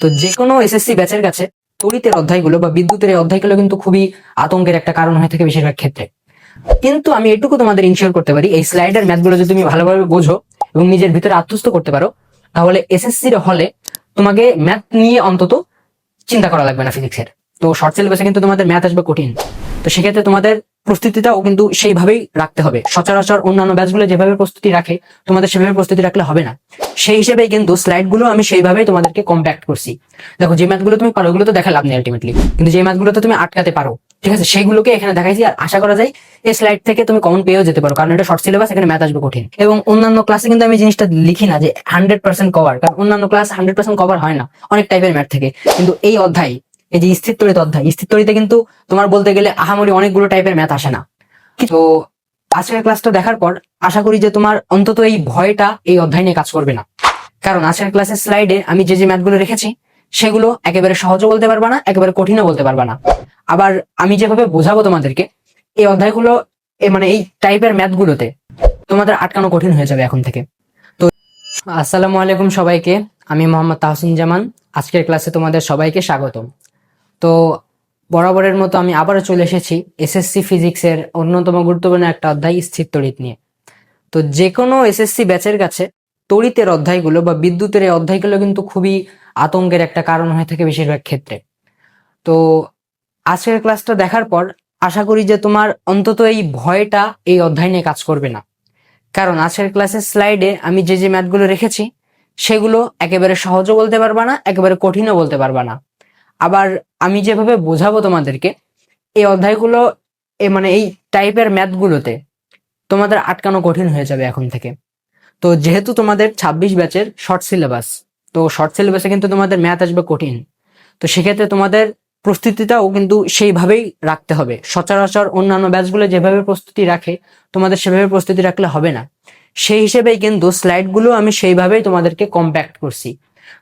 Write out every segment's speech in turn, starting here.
তো যে কোনো এসএসসি ব্যাচের কাছে তড়িতের অধ্যায়গুলো বা বিদ্যুতের এই অধ্যায়গুলো কিন্তু খুবই আতঙ্কের একটা কারণ হয়ে থাকে বেশিরভাগ ক্ষেত্রে। কিন্তু আমি এটুকু তোমাদের ইনশিওর করতে পারি, এই স্লাইডার ম্যাথগুলো যদি তুমি ভালোভাবে বোঝো এবং নিজের ভিতরে আত্মস্থ করতে পারো, তাহলে এসএসসির হলে তোমাকে ম্যাথ নিয়ে অন্তত চিন্তা করা লাগবে না ফিজিক্সের। তো শর্ট সিলেবাসে কিন্তু তোমাদের ম্যাথ আসবে কঠিন। তো সেক্ষেত্রে তোমাদের প্রস্তুতিটাও কিন্তু সেইভাবেই রাখতে হবে। সচরাচর অন্যান্য ব্যাচগুলো যেভাবে প্রস্তুতি রাখে তোমাদের সেভাবে প্রস্তুতি রাখলে হবে না। সেই হিসেবেই কিন্তু স্লাইডগুলো আমি সেইভাবেই তোমাদেরকে কম্প্যাক্ট করছি। দেখো, যে ম্যাথগুলো তুমি পারো ওগুলো তো দেখা লাভ নেই আলটিমেটলি, কিন্তু যে ম্যাথগুলো তো তুমি আটকাতে পারো, ঠিক আছে, সেইগুলোকে এখানে দেখাইছি। আর আশা করা যায় এই স্লাইড থেকে তুমি কমন পেয়েও যেতে পারো, কারণ এটা শর্ট সিলেবাস, এখানে ম্যাথ আসবে কঠিন। এবং অন্যান্য ক্লাসে কিন্তু আমি জিনিসটা লিখি না যে 100% কভার, কারণ অন্যান্য ক্লাস 100% কভার হয় না, অনেক টাইপের ম্যাথ থেকে। কিন্তু এই অধ্যায়, এই যে স্থির তড়িৎ অধ্যায়, স্থির তড়িতে কিন্তু তোমার বলতে গেলে আহামরি অনেকগুলো টাইপের ম্যাথ আসে না। তো আজকের ক্লাসটা দেখার পর আশা করি যে তোমার অন্তত এই ভয়টা এই অধ্যায় নিয়ে কাজ করবে না। কারণ আজকের ক্লাসের স্লাইডে আমি যে যে ম্যাথগুলো রেখেছি সেগুলো একেবারে সহজও বলতে পারবা না, একেবারে কঠিনও বলতে পারবা না। আবার আমি যেভাবে বোঝাবো তোমাদেরকে, এই অধ্যায়গুলো মানে এই টাইপের ম্যাথগুলোতে তোমাদের আটকানো কঠিন হয়ে যাবে এখন থেকে। তো আসসালামু আলাইকুম সবাইকে, আমি মোহাম্মদ তাহসিন জামান। আজকের ক্লাসে তোমাদের সবাইকে স্বাগতম। তো বরাবরের মতো আমি আবারও চলে এসেছি এসএসসি ফিজিক্সের অন্যতম গুরুত্বপূর্ণ একটা অধ্যায় স্থির তড়িৎ নিয়ে। তো যে কোনো এসএসসি ব্যাচের কাছে তড়িতের অধ্যায়গুলো বা বিদ্যুতের এই অধ্যায়গুলো কিন্তু খুবই আতঙ্কের একটা কারণ হয়ে থাকে বেশিরভাগ ক্ষেত্রে। তো আজকের ক্লাসটা দেখার পর আশা করি যে তোমার অন্তত এই ভয়টা এই অধ্যায় নিয়ে কাজ করবে না। কারণ আজকের ক্লাসের স্লাইডে আমি যে যে ম্যাথগুলো রেখেছি সেগুলো একেবারে সহজও বলতে পারবা না, একেবারে কঠিনও বলতে পারবা না। আবার আমি যেভাবে বোঝাবো তোমাদেরকে, এই অধ্যায়গুলো মানে এই টাইপের ম্যাথগুলোতে তোমাদের আটকানো কঠিন হয়ে যাবে এখন থেকে। তো যেহেতু তোমাদের 26 ব্যাচের শর্ট সিলেবাস, তো শর্ট সিলেবাসে কিন্তু তোমাদের ম্যাথ আসবে কঠিন। তো সেক্ষেত্রে তোমাদের প্রস্তুতিটাও কিন্তু সেইভাবেই রাখতে হবে। সচরাচর অন্যান্য ব্যাচগুলো যেভাবে প্রস্তুতি রাখে তোমাদের সেভাবে প্রস্তুতি রাখলে হবে না। সেই হিসেবেই কিন্তু স্লাইডগুলো আমি সেইভাবেই তোমাদেরকে কম্প্যাক্ট করছি।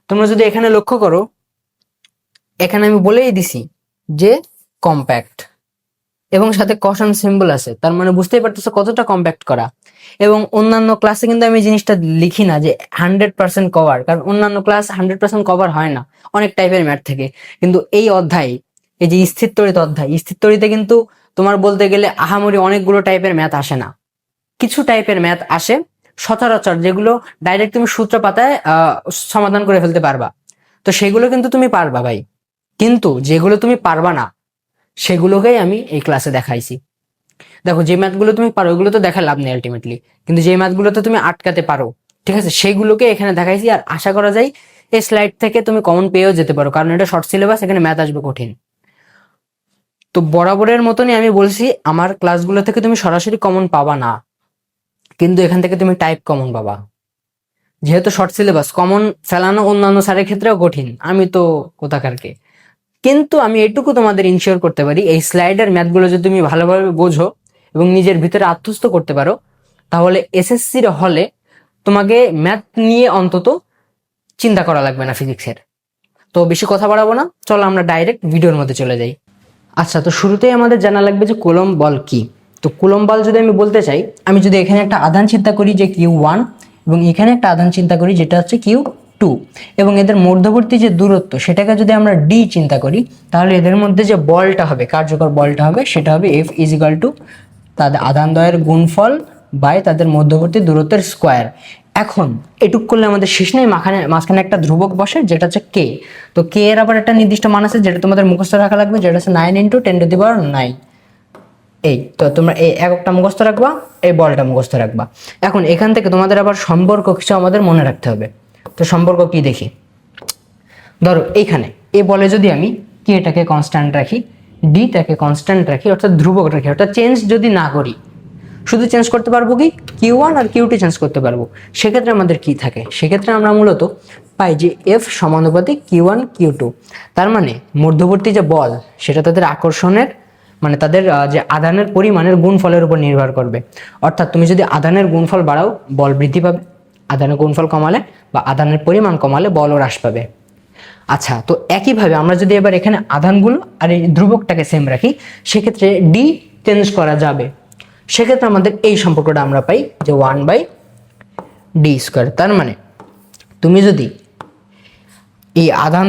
তোমরা যদি এখানে লক্ষ্য করো, এখানে আমি বলেই দিছি যে কম্প্যাক্ট, এবং সাথে কশন সিম্বল আছে, তার মানে বুঝতেই পারতেছো কতটা কম্প্যাক্ট করা। এবং অন্যান্য ক্লাসে কিন্তু আমি জিনিসটা লিখি না যে 100% কভার, কারণ অন্যান্য ক্লাস 100% কভার হয় না, অনেক টাইপের ম্যাথ থেকে। কিন্তু এই অধ্যায়, এই যে স্থির তড়িৎ অধ্যায়, স্থির তড়িতে কিন্তু তোমার বলতে গেলে আহামরি অনেকগুলো টাইপের ম্যাথ আসে না, কিছু টাইপের ম্যাথ আসে সচরাচর, যেগুলো ডাইরেক্ট তুমি সূত্র পাতায় সমাধান করে ফেলতে পারবা। তো সেগুলো কিন্তু তুমি পারবা ভাই, কিন্তু যেগুলো তুমি পারবা না সেগুলোকেই আমি এই ক্লাসে দেখাইছি। দেখো, যে ম্যাথগুলো তুমি পারো ওগুলো তো দেখা লাভ নেই আলটিমেটলি, কিন্তু যে ম্যাথগুলোতে তুমি আটকাতে পারো, ঠিক আছে, সেগুলোকে এখানে দেখাইছি। আর আশা করা যায় এই স্লাইড থেকে তুমি কমন পেয়েও যেতে পারো, কারণ এটা শর্ট সিলেবাস, এখানে ম্যাথ আসবে কঠিন। তো বরাবরের মতনই আমি বলছি, আমার ক্লাসগুলো থেকে তুমি সরাসরি কমন পাবা না, কিন্তু এখান থেকে তুমি টাইপ কমন পাবা। যেহেতু শর্ট সিলেবাস, কমন ফেলানো অন্যান্য স্যারের ক্ষেত্রেও কঠিন, আমি তো কোথাকারকে। কিন্তু আমি এটুকু তোমাদের ইনশিওর করতে পারি, এই স্লাইডার ম্যাথগুলো যদি তুমি ভালোভাবে বোঝো এবং নিজের ভিতরে আত্মস্থ করতে পারো, তাহলে এসএসসির হলে তোমাকে ম্যাথ নিয়ে অন্তত চিন্তা করা লাগবে না ফিজিক্সের। তো বেশি কথা বাড়াবো না, চলো আমরা ডাইরেক্ট ভিডিওর মধ্যে চলে যাই। আচ্ছা, তো শুরুতেই আমাদের জানা লাগবে যে কুলম্ব বল কি। তো কুলম্ব বল যদি আমি বলতে চাই, আমি যদি এখানে একটা আধান চিন্তা করি যে Q1, এবং এখানে একটা আধান চিন্তা করি যেটা হচ্ছে Q2, এবং এদের মধ্যবর্তী যে দূরত্ব সেটাকে যদি আমরা D চিন্তা করি, তাহলে এদের মধ্যে যে বলটা হবে, কার্যকর বলটা হবে, সেটা হবে F = তাদের আধানদ্বয়ের গুণফল বাই তাদের মধ্যবর্তী দূরত্বের স্কোয়ার। এখন এটুক করলে আমাদের শেষ নেই, মাঝখানে একটা ধ্রুবক বসে যেটা হচ্ছে K। তো K এর আবার একটা নির্দিষ্ট মান আছে যেটা তোমাদের মুখস্থ রাখা লাগবে, যেটা হচ্ছে 9 × 10⁹ এই। তো তোমরা এই এককটা মুখস্থ রাখবা, এই বলটা মুখস্থ রাখবা। এখন এখান থেকে তোমাদের আবার সম্পর্ক কিছু আমাদের মনে রাখতে হবে। তো সম্পর্ক কি দেখি, ধরো এইখানে এই বলে যদি আমি K-টাকে কনস্ট্যান্ট রাখি, D-টাকে কনস্ট্যান্ট রাখি, অর্থাৎ ধ্রুবক রাখি, অর্থাৎ চেঞ্জ যদি না করি, শুধু চেঞ্জ করতে পারবো কি Q1 আর Q2 চেঞ্জ করতে পারবো, সেক্ষেত্রে আমাদের কি থাকে, সেক্ষেত্রে আমরা মূলত পাই যে F সমানুপাতিক Q1 Q2। তার মানে মধ্যবর্তী যে বল সেটা তাদের আকর্ষণের মানে তাদের যে আধানের পরিমাণের গুণফলের উপর নির্ভর করবে। অর্থাৎ তুমি যদি আধানের গুণফল বাড়াও বল বৃদ্ধি পাবে, আধানের গুণফল কমালে বা আধানের পরিমাণ কমালে বলও হ্রাস পাবে। আচ্ছা, তো একইভাবে আমরা যদি এবার এখানে আধানগুলো আর এই ধ্রুবকটাকে সেম রাখি, সেক্ষেত্রে ডি চেঞ্জ করা যাবে। সেক্ষেত্রে আমাদের এই সম্পর্কটা আমরা পাই যে 1/d²। তার মানে তুমি যদি এই আধান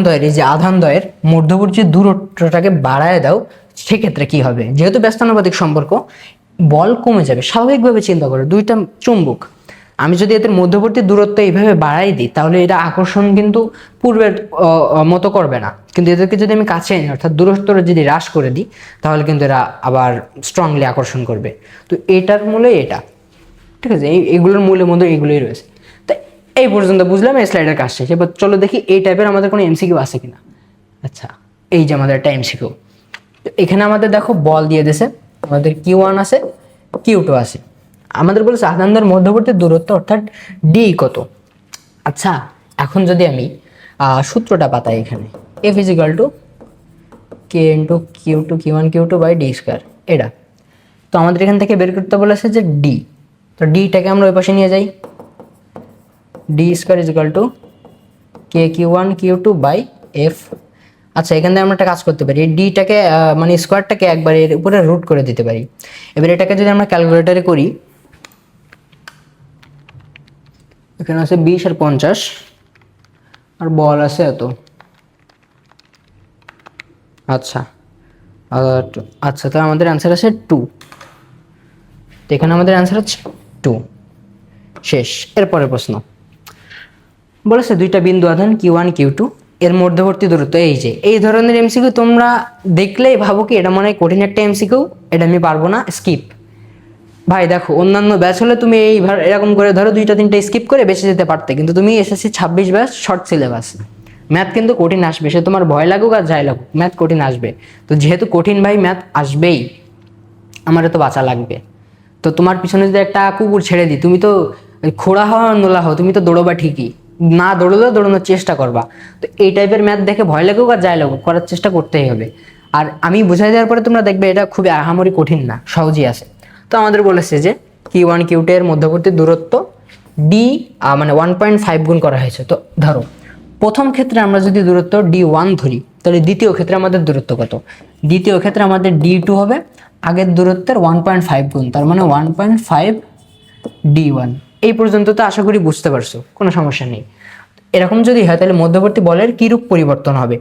দ্বয়ের মধ্যবর্তী দূরত্বটাকে বাড়ায় দাও, সেক্ষেত্রে কি হবে? যেহেতু ব্যস্তানুপাতিক সম্পর্ক, বল কমে যাবে। স্বাভাবিকভাবে চিন্তা করো, দুইটা চুম্বক, আমি যদি এদের মধ্যবর্তী দূরত্ব এইভাবে বাড়াই দিই, তাহলে এটা আকর্ষণ কিন্তু পূর্বের মতো করবে না। কিন্তু এদেরকে যদি আমি কাছে আনি, অর্থাৎ দূরত্বটা যদি হ্রাস করে দিই, তাহলে কিন্তু এরা আবার স্ট্রংলি আকর্ষণ করবে। তো এটার মূলে এটা, ঠিক আছে, এইগুলোর মূলের মধ্যে এইগুলোই রয়েছে। তাই এই পর্যন্ত বুঝলাম এই স্লাইডের কাজ শেষ। এবার চলো দেখি এই টাইপের আমাদের কোনো এমসিকিউ আছে কিনা। আচ্ছা, এই যে আমাদের একটা এমসিকিউ, এখানে আমাদের দেখো বল দিয়ে দিয়েছে, আমাদের Q1 আছে, Q2 আছে, আমাদের বলেছে আধানদের মধ্যবর্তী দূরত্ব অর্থাৎ ডি কত। আচ্ছা, এখন যদি আমি সূত্রটা পাতাই, এখানে F = K × Q2 Q1 Q2 / D², এটা তো আমাদের এখান থেকে বের করতে বলেছে যে ডি। তো ডিটাকে আমরা ওই পাশে নিয়ে যাই, D² = K Q1 Q2 / F। আচ্ছা, এখান থেকে আমরা একটা কাজ করতে পারি, ডিটাকে মানে স্কোয়ারটাকে একবার এর উপরে রুট করে দিতে পারি। এবার এটাকে যদি আমরা ক্যালকুলেটরে করি, এখানে আছে 20 আর 50, আর বল আছে এত। আচ্ছা, আচ্ছা, তো আমাদের অ্যান্সার আছে 2। তো এখানে আমাদের অ্যান্সার হচ্ছে 2। শেষ। এরপরের প্রশ্ন বলেছে দুইটা বিন্দু আধান Q1 Q2 এর মধ্যবর্তী দূরত্ব এই যে। এই ধরনের এমসিকিউ তোমরা দেখলেই ভাবো কি এটা মনে হয় কঠিন একটা এমসিকিউ, এটা আমি পারবো না, স্কিপ। ভাই দেখো, অন্যান্য ব্যাচ হলে তুমি এরকম করে ধরো 2-3টা স্কিপ করে বেঁচে যেতে পারতে, কিন্তু তুমি SSC 26 batch, short syllabus, math কিন্তু কঠিন আসবে। সে তোমার ভয় লাগুক আর যাই লাগুক, ম্যাথ কঠিন আসবে। তো যেহেতু কঠিন ভাই ম্যাথ আসবেই, আমারও তো বাঁচা লাগবে। তো তোমার পিছনে যদি একটা কুকুর ছেড়ে দিই, তুমি তো খোড়া হও আর নোলা হও, তুমি তো দৌড়বা ঠিকই, না দৌড়লেও দৌড়ানোর চেষ্টা করবা। তো এই টাইপের ম্যাথ দেখে ভয় লাগুক আর যাই লাগুক, করার চেষ্টা করতেই হবে। আর আমি বুঝাই দেওয়ার পরে তোমরা দেখবে এটা খুবই আহামরি কঠিন না, সহজই আছে। তো আমাদের বলেছে যে Q1 Q2 এর মধ্যবর্তী দূরত্ব ডি, মানে 1.5 গুণ করা হয়েছে। তো ধরো প্রথম ক্ষেত্রে আমরা যদি দূরত্ব D1 ধরি, তাহলে দ্বিতীয় ক্ষেত্রে আমাদের দূরত্ব কত? দ্বিতীয় ক্ষেত্রে আমাদের D2 হবে আগের দূরত্বের 1.5 গুণ, তার মানে 1.5 D1। এই পর্যন্ত তো আশা করি বুঝতে পারছো, কোনো সমস্যা নেই। এরকম যদি হয় তাহলে মধ্যবর্তী বলের কিরূপ পরিবর্তন হবে?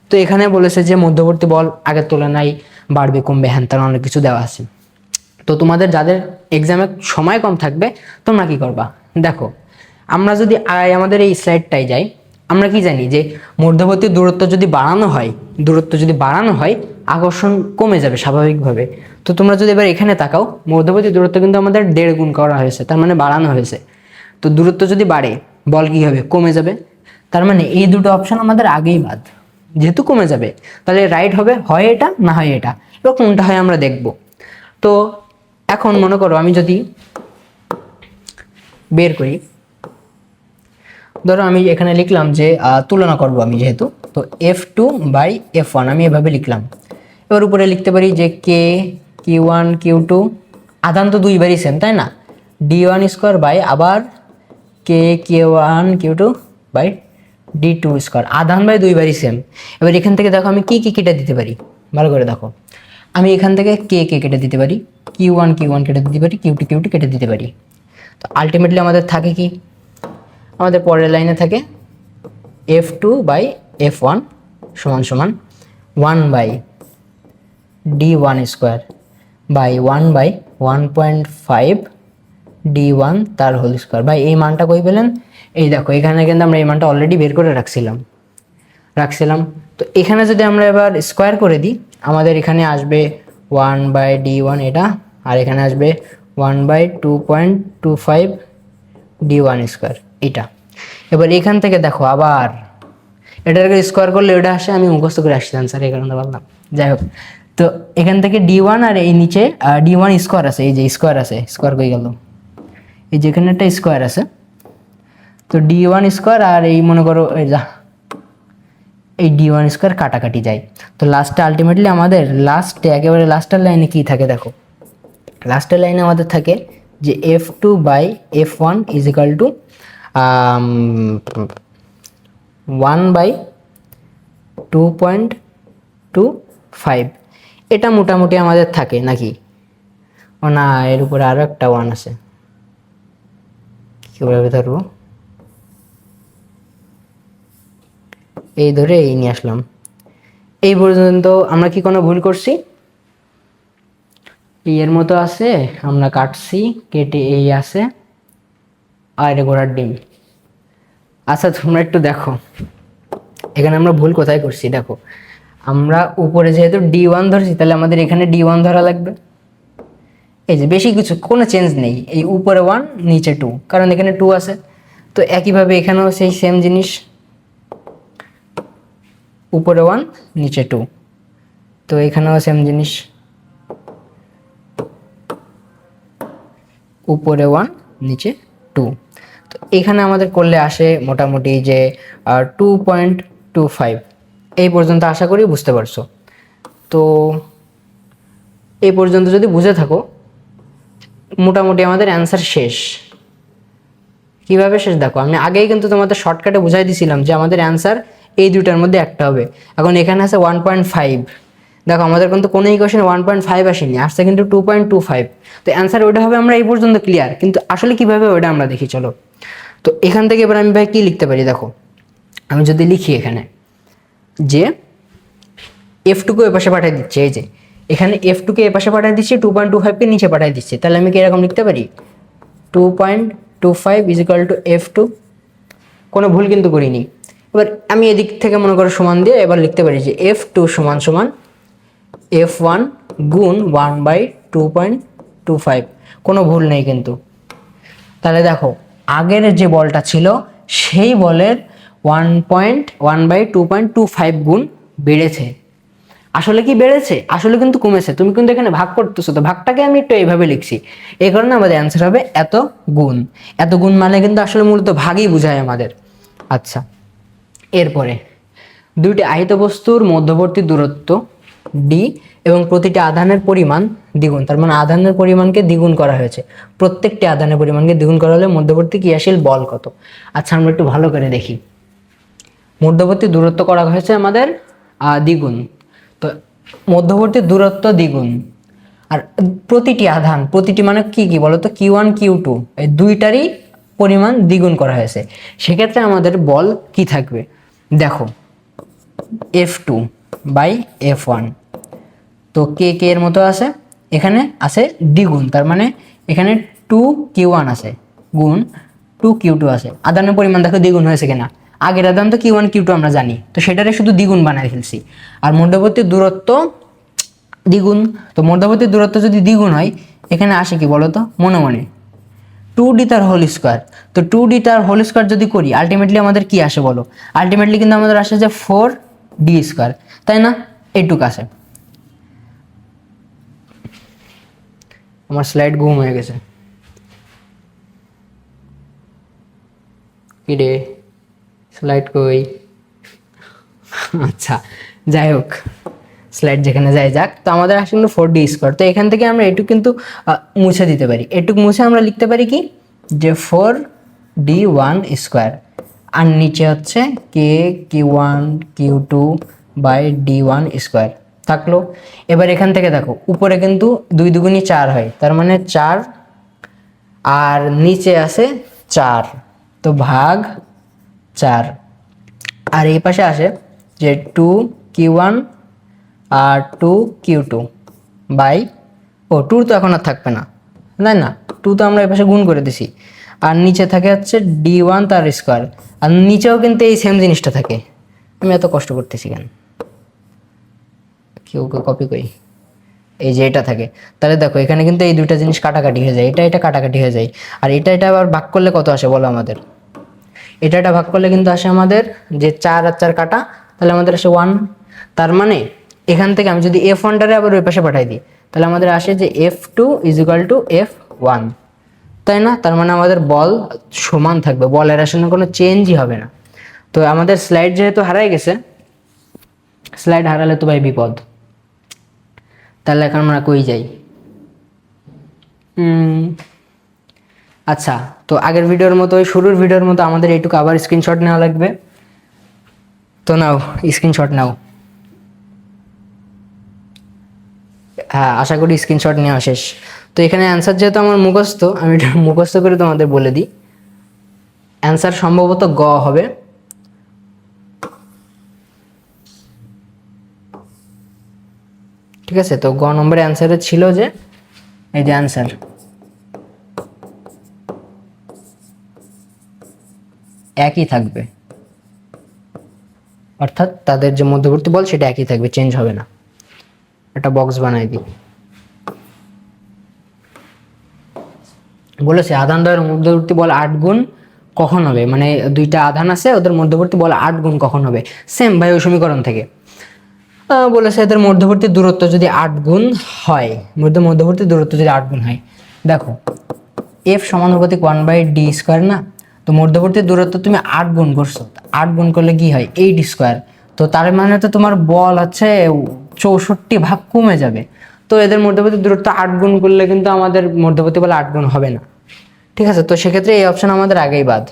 তো এখানে বলেছে যে মধ্যবর্তী বল আগের তুলনায় বাড়বে কমবে, হ্যান তেন অনেক কিছু দেওয়া আছে। তো তোমাদের যাদের এক্সামে সময় কম থাকবে, তোমরা কি করবা দেখো, আমরা যদি আমাদের এই স্লাইডটাই যাই, আমরা কি জানি যে মধ্যবর্তী দূরত্ব যদি বাড়ানো হয় আকর্ষণ কমে যাবে স্বাভাবিকভাবে। তো তোমরা যদি এবার এখানে তাকাও, মধ্যবর্তী দূরত্ব কিন্তু আমাদের 1.5 গুণ করা হয়েছে, তার মানে বাড়ানো হয়েছে। তো দূরত্ব যদি বাড়ে, বল কি হবে? কমে যাবে। তার মানে এই দুটো অপশন আমাদের আগেই বাদ, যেহেতু কমে যাবে, তাহলে রাইট হবে হয় এটা না হয় এটা, এবার কোনটা হয় আমরা দেখব। তো এখন মনে করো আমি যদি বের করি, ধরো আমি এখানে লিখলাম যে তুলনা করব আমি, যেহেতু তো F2 / F1 আমি এভাবে লিখলাম। এবার উপরে লিখতে পারি যে K Q1 Q2, আধান তো দুইবারই সেম, তাই না? D1² আবার K Q1 Q2 / D2², আধান বাই দুইবারই সেম। এবার এখান থেকে দেখো আমি কি কেটে দিতে পারি, ভালো করে দেখো। আমি এখান থেকে কে কেটে দিতে পারি, Q1 কেটে দিতে পারি, Q2 কেটে দিতে পারি। তো আলটিমেটলি আমাদের থাকে কি, আমাদের পরের লাইনে থাকে F2 / F1 = 1/D1² / 1/1.5 D1 তার হোল স্কোয়ার। ভাই এই মানটা কই পেলেন? এই দেখো, এখানে কিন্তু আমরা এই মানটা অলরেডি বের করে রাখছিলাম। তো এখানে যদি আমরা এবার স্কোয়ার করে দিই, আমাদের এখানে আসবে 1/D1 এটা, আর এখানে আসবে 1/2.25 D1² এটা। এবার এখান থেকে দেখো আবার এটাকে স্কোয়ার করলে ওটা আসে, আমি মুখস্থ করে আসছি আনসার, এই কারণে বললাম। যাই হোক, তো এখান থেকে D1 আর এই নিচে D1² আছে, এই যে স্কোয়ার আছে, স্কোয়ার কই গেল, এই যেখানে একটা স্কোয়ার আছে। তো D1² আর এই মনে করো এই D1² কাটাকাটি যায়। তো লাস্টে আলটিমেটলি আমাদের একেবারে লাস্টের লাইনে কি থাকে দেখো, লাস্টের লাইনে আমাদের থাকে যে F2 / F1 = 1/2.25। এটা মোটামুটি আমাদের থাকে নাকি? ও না, এর উপরে আরো একটা 1 আছে, কিভাবে ধরবো? এই ধরে এই নিয়ে আসলাম। এই পর্যন্ত আমরা কি কোনো ভুল করছি? এর মতো আছে, আমরা কাটছি, কেটে এই আছে, আর এটা ঘোড়ার ডিম। আচ্ছা তোমরা একটু দেখো এখানে আমরা ভুল কোথায় করছি। দেখো আমরা উপরে যেহেতু D1 ধরছি, তাহলে আমাদের এখানে D1 ধরা লাগবে। এই যে বেশি কিছু কোনো চেঞ্জ নেই, এই উপরে 1 নিচে 2, কারণ এখানে 2 আছে। তো একইভাবে এখানেও সেই সেম জিনিস, উপরে 1 নিচে 2, তো এখানেও সেম জিনিস, উপরে 1 নিচে 2। তো এখানে আমাদের করলে আসে মোটামুটি যে 2.25। এই পর্যন্ত আশা করি বুঝতে পারছো। তো এই পর্যন্ত যদি বুঝে থাকো, মোটামুটি আমাদের অ্যান্সার শেষ। কিভাবে শেষ দেখো, আমি আগেই কিন্তু তোমাদের শর্টকাটে বুঝাই দিছিলাম যে আমাদের অ্যান্সার এই দুটার মধ্যে একটা হবে। এখন এখানে আছে 1.5, দেখো আমাদের কিন্তু কোনো ইকুয়েশনে 1.5 আসেনি, আসছে কিন্তু 2.25। তো অ্যান্সার ওইটা হবে, আমরা এই পর্যন্ত ক্লিয়ার। কিন্তু আসলে কিভাবে ওইটা আমরা দেখি চলো। তো এখান থেকে এবার আমি ভাই কি লিখতে পারি, দেখো আমি যদি লিখি এখানে যে F2 এ পাশে পাঠিয়ে দিচ্ছে, এই যে এখানে F2 এ পাশে পাঠিয়ে দিচ্ছি, 2.25 কে নিচে পাঠিয়ে দিচ্ছি, তাহলে আমি কি এরকম লিখতে পারি 2.25 ইজ ইকুয়াল টু F2। কোনো ভুল কিন্তু করিনি। এবার আমি এদিক থেকে মনে করো সমান দিয়ে এবার লিখতে পারি যে F2 সমান সমান F1 গুণ 1/2.25, কোনো ভুল নেই কিন্তু। তাহলে দেখো আগের যে বলটা ছিল সেই বলের 1/2.25 গুণ বেড়েছে। আসলে কি বেড়েছে? আসলে কিন্তু কমেছে। তুমি কিন্তু এখানে ভাগ করতেছো, তো ভাগটাকে আমি একটু এইভাবে লিখছি, এই কারণে আমাদের অ্যান্সার হবে এত গুণ। এত গুণ মানে কিন্তু আসলে মূলত ভাগই বোঝায় আমাদের। আচ্ছা, এরপরে দুইটি আহিত বস্তুর মধ্যবর্তী দূরত্ব d এবং প্রতিটি আধানের পরিমাণ দ্বিগুণ, তার মানে আধানের পরিমাণকে দ্বিগুণ করা হয়েছে। প্রত্যেকটি আধানের পরিমাণকে দ্বিগুণ করা হলে মধ্যবর্তী ক্রিয়াশীল বল কত? আচ্ছা আমরা একটু ভালো করে দেখি। মধ্যবর্তী দূরত্ব করা হয়েছে আমাদের দ্বিগুণ, তো মধ্যবর্তী দূরত্ব দ্বিগুণ, আর প্রতিটি আধান, প্রতিটি মানে কি কি বলতো, Q1 Q2 এই দুইটারই পরিমাণ দ্বিগুণ করা হয়েছে। সেক্ষেত্রে আমাদের বল কি থাকবে দেখো, F2 বাই F1। তো কে কে এর মতো আছে, এখানে আছে দ্বিগুণ, তার মানে এখানে 2Q1 আছে গুণ 2Q2 আছে। আদানের পরিমাণ দেখো দ্বিগুণ হয়েছে কিনা, আগের আদান তো Q1 Q2 আমরা জানি, তো সেটারে শুধু দ্বিগুণ বানাই ফেলছি। আর মধ্যবর্তী দূরত্ব দ্বিগুণ, তো মধ্যবর্তী দূরত্ব যদি দ্বিগুণ হয় এখানে আসে কি বলো তো, মনে মনে 2d তার হোল স্কোয়ার। তো 2d তার হোল স্কোয়ার যদি করি আলটিমেটলি আমাদের কি আসে বলো, আলটিমেটলি কিন্তু আমাদের আসে যে 4d স্কোয়ার, তাই না? এইটুক আসে। আমার স্লাইড গুম হয়ে গেছে, কি রে স্লাইড কই? আচ্ছা যাই হোক, স্লাইড যেখানে যাই যাক। তো আমাদের আসে কিন্তু 4d স্কোয়ার। তো এখান থেকে আমরা এটুক কিন্তু মুছে দিতে পারি, এটুক মুছে আমরা লিখতে পারি কি যে 4d1 স্কোয়ার, আর নিচে হচ্ছে কে Q1 Q2 by d1 square থাকলো। এবার এখান থেকে দেখো উপরে কিন্তু 2 দুগুণী 4 হয়, তার মানে 4, আর নিচে আছে 4, তো ভাগ 4। আর এই পাশে আসে যে 2Q1 আর 2Q2 বাই, ও 2 তো এখন আর থাকবে না, তাই না? 2 তো আমরা এই পাশে গুণ করে দিছি। আর নিচে থাকে হচ্ছে d1 তার স্কোয়ার, আর নিচেও কিন্তু এই সেম জিনিসটা থাকে। আমি এত কষ্ট করতেছি কেন, কেউ কপি করি, এই যে এটা থাকে। তাহলে দেখো এখানে কিন্তু এই দুইটা জিনিস কাটাকাটি হয়ে যায়, এটা এটা কাটাকাটি হয়ে যায়। আর এটা এটা আবার ভাগ করলে কত আসে বলো আমাদের, এটা ভাগ করলে কিন্তু আসে আমাদের যে 4 আর 4 কাটা, তাহলে আমাদের আসে 1। তার মানে এখান থেকে আমি যদি F1টারে আবার ওই পাশে পাঠাই দিই, তাহলে আমাদের আসে যে F2 is equal two F1, তাই না? তার মানে আমাদের বল সমান থাকবে, বলের আসলে কোনো চেঞ্জই হবে না। তো আমাদের স্লাইড যেহেতু হারাই গেছে, স্লাইড হারালে তো ভাই বিপদ। তাহলে এখন আমরা কই যাই? আচ্ছা, তো আগের ভিডিওর মতো, ওই শুরুর ভিডিওর মতো আমাদের এইটুকু আবার স্ক্রিনশট নেওয়া লাগবে। তো নাও স্ক্রিনশট নাও। হ্যাঁ আশা করি স্ক্রিনশট নেওয়া শেষ। তো এখানে অ্যান্সার যেহেতু আমার মুখস্থ, আমি এটা মুখস্থ করে তোমাদের বলে দিই। অ্যান্সার সম্ভবত গ হবে, ঠিক আছে, তো গ নম্বরের অ্যান্সারে ছিল যে এই যে অ্যান্সার একই থাকবে, অর্থাৎ তাদের যে মধ্যবর্তী বল সেটা একই থাকবে, চেঞ্জ হবে না। একটা বক্স বানাই দিই। বলেছে আধান দ্বয়ের মধ্যবর্তী বল 8 গুণ কখন হবে, মানে দুইটা আধান আছে ওদের মধ্যবর্তী বল 8 গুণ কখন হবে। সেম ভাই ওই সমীকরণ থেকে বলেছে এদের মধ্যবর্তী দূরত্ব যদি 8 গুণ হয়, মধ্যবর্তী দূরত্ব যদি 8 গুণ হয়, দেখো এফ সমানুপাতিক 1/d² না, তো মধ্যবর্তী দূরত্ব তুমি 8 গুণ করছো, 8 গুণ করলে কি হয় 8², তো তার মানে তো তোমার বল হচ্ছে 64 ভাগ কমে যাবে। তো এদের মধ্যবর্তী দূরত্ব 8 গুণ করলে কিন্তু আমাদের মধ্যবর্তী বল 8 গুণ হবে না, ঠিক আছে। তো সেক্ষেত্রে এই অপশন আমাদের আগেই বাদ।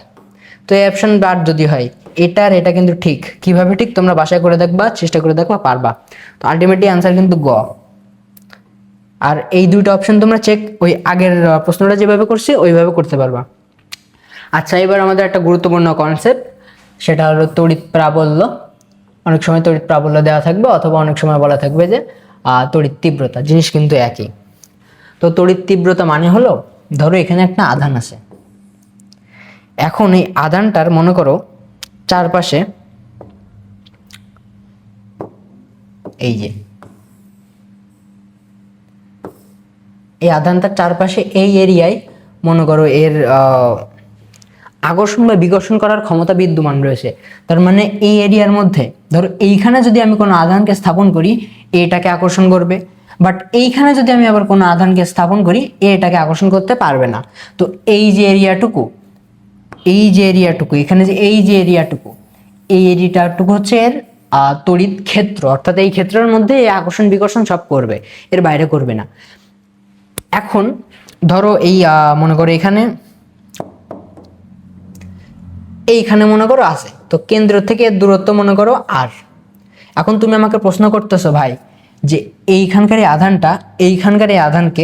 তো এই অপশন বাদ যদি হয়, এটার এটা কিন্তু ঠিক। কিভাবে ঠিক তোমরা বাসায় করে দেখবা, চেষ্টা করে দেখবা, পারবা। তো আলটিমেটলি অ্যান্সার কিন্তু গ। আর এই দুইটা অপশন তোমরা চেক ওই আগের প্রশ্নটা যেভাবে করছি ওইভাবে করতে পারবা। আচ্ছা, এবার আমাদের একটা গুরুত্বপূর্ণ কনসেপ্ট, সেটা হলো তড়িৎ প্রাবল্য। অনেক সময় তড়িৎ প্রাবল্য দেওয়া থাকবে, অথবা অনেক সময় বলা থাকবে যে তড়িৎ তীব্রতা, জিনিস কিন্তু একই। তো তড়িৎ তীব্রতা মানে হলো, ধরো এখানে একটা আধান আছে, এখন এই আধানটার মনে করো চারপাশে এই যে এই আধানটার চারপাশে এই এরিয়ায় মনে করো এর আকর্ষণ বা বিকর্ষণ করার ক্ষমতা বিদ্যমান রয়েছে। তার মানে এই এরিয়ার মধ্যে ধরো এইখানে যদি আমি কোনো আধানকে স্থাপন করি, এটাকে আকর্ষণ করবে, বাট এইখানে যদি আমি আবার কোনো আধানকে স্থাপন করি, এটাকে আকর্ষণ করতে পারবে না। তো এই যে এরিয়াটুকু, এখানে যে এই যে এরিয়াটুকু, এই এরিয়াটুকু হচ্ছে এর তড়িৎ ক্ষেত্র, অর্থাৎ এই ক্ষেত্রের মধ্যে এই আকর্ষণ বিকর্ষণ সব করবে, এর বাইরে করবে না। এখন ধরো এই মনে করো এইখানে মনে করো আছে, তো কেন্দ্র থেকে এর দূরত্ব মনে করো আর। এখন তুমি আমাকে প্রশ্ন করতেছো ভাই যে এইখানকার এই আধানকে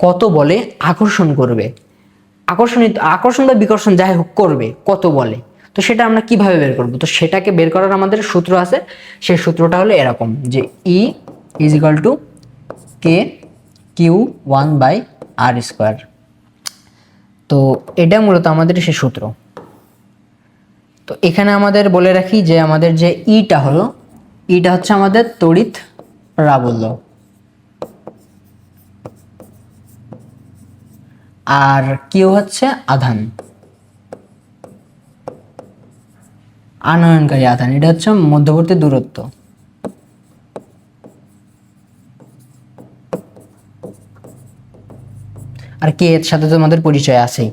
কত বলে আকর্ষণ করবে, আকর্ষণ বা বিকর্ষণ যাই হোক করবে কত বলে। তো সেটা আমরা কিভাবে বের করব? তো সেটাকে বের করার আমাদের সূত্র আছে। সেই সূত্রটা হলো এরকম যে E = kq1/r²। তো এটা মূলত আমাদের সেই সূত্র। তো এখানে আমাদের বলে রাখি যে আমাদের যে ইটা হচ্ছে আমাদের তড়িৎ প্রাবল্য, আর কিউ হচ্ছে আধান, আনয়নকারী আধান, এটা হচ্ছে মধ্যবর্তী দূরত্ব। আর কে এর সাথে তো আমাদের পরিচয় আছেই।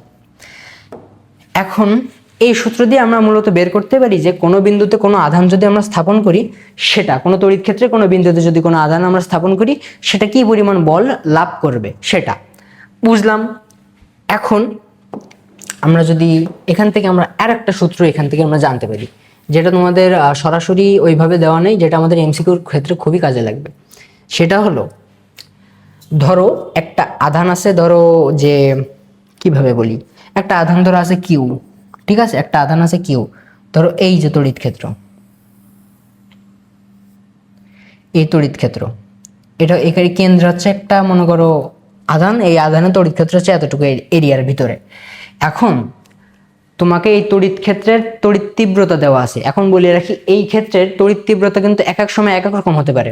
এখন এই সূত্র দিয়ে আমরা মূলত বের করতে পারি যে কোনো বিন্দুতে কোনো আধান যদি আমরা স্থাপন করি, সেটা কোনো তড়িৎ ক্ষেত্রে কোনো বিন্দুতে যদি কোনো আধান আমরা স্থাপন করি, সেটা কি পরিমাণ বল লাভ করবে সেটা বুঝলাম। এখন আমরা যদি এখান থেকে আমরা আরেকটা সূত্র এখান থেকে আমরা জানতে পারি, যেটা তোমাদের সরাসরি ওইভাবে দেওয়া নেই, যেটা আমাদের এমসিকিউর ক্ষেত্রে খুবই কাজে লাগবে। সেটা হলো, ধরো একটা আধান আছে, ধরো যে কিভাবে বলি, একটা আধান ধরো আছে কিউ, ঠিক আছে, একটা আধান আছে কিউ, ধরো এই যে তড়িৎ ক্ষেত্র, এই তড়িৎ ক্ষেত্র, এটা এখানে কেন্দ্র হচ্ছে একটা মনে করো আধান, এই আধানের তড়িৎ ক্ষেত্র হচ্ছে এতটুকু এরিয়ার ভিতরে। এখন তোমাকে এই তড়িৎ ক্ষেত্রের তড়িৎ তীব্রতা দেওয়া আছে। এখন বলে রাখি, এই ক্ষেত্রের তড়িৎ তীব্রতা কিন্তু এক এক সময় এক এক রকম হতে পারে,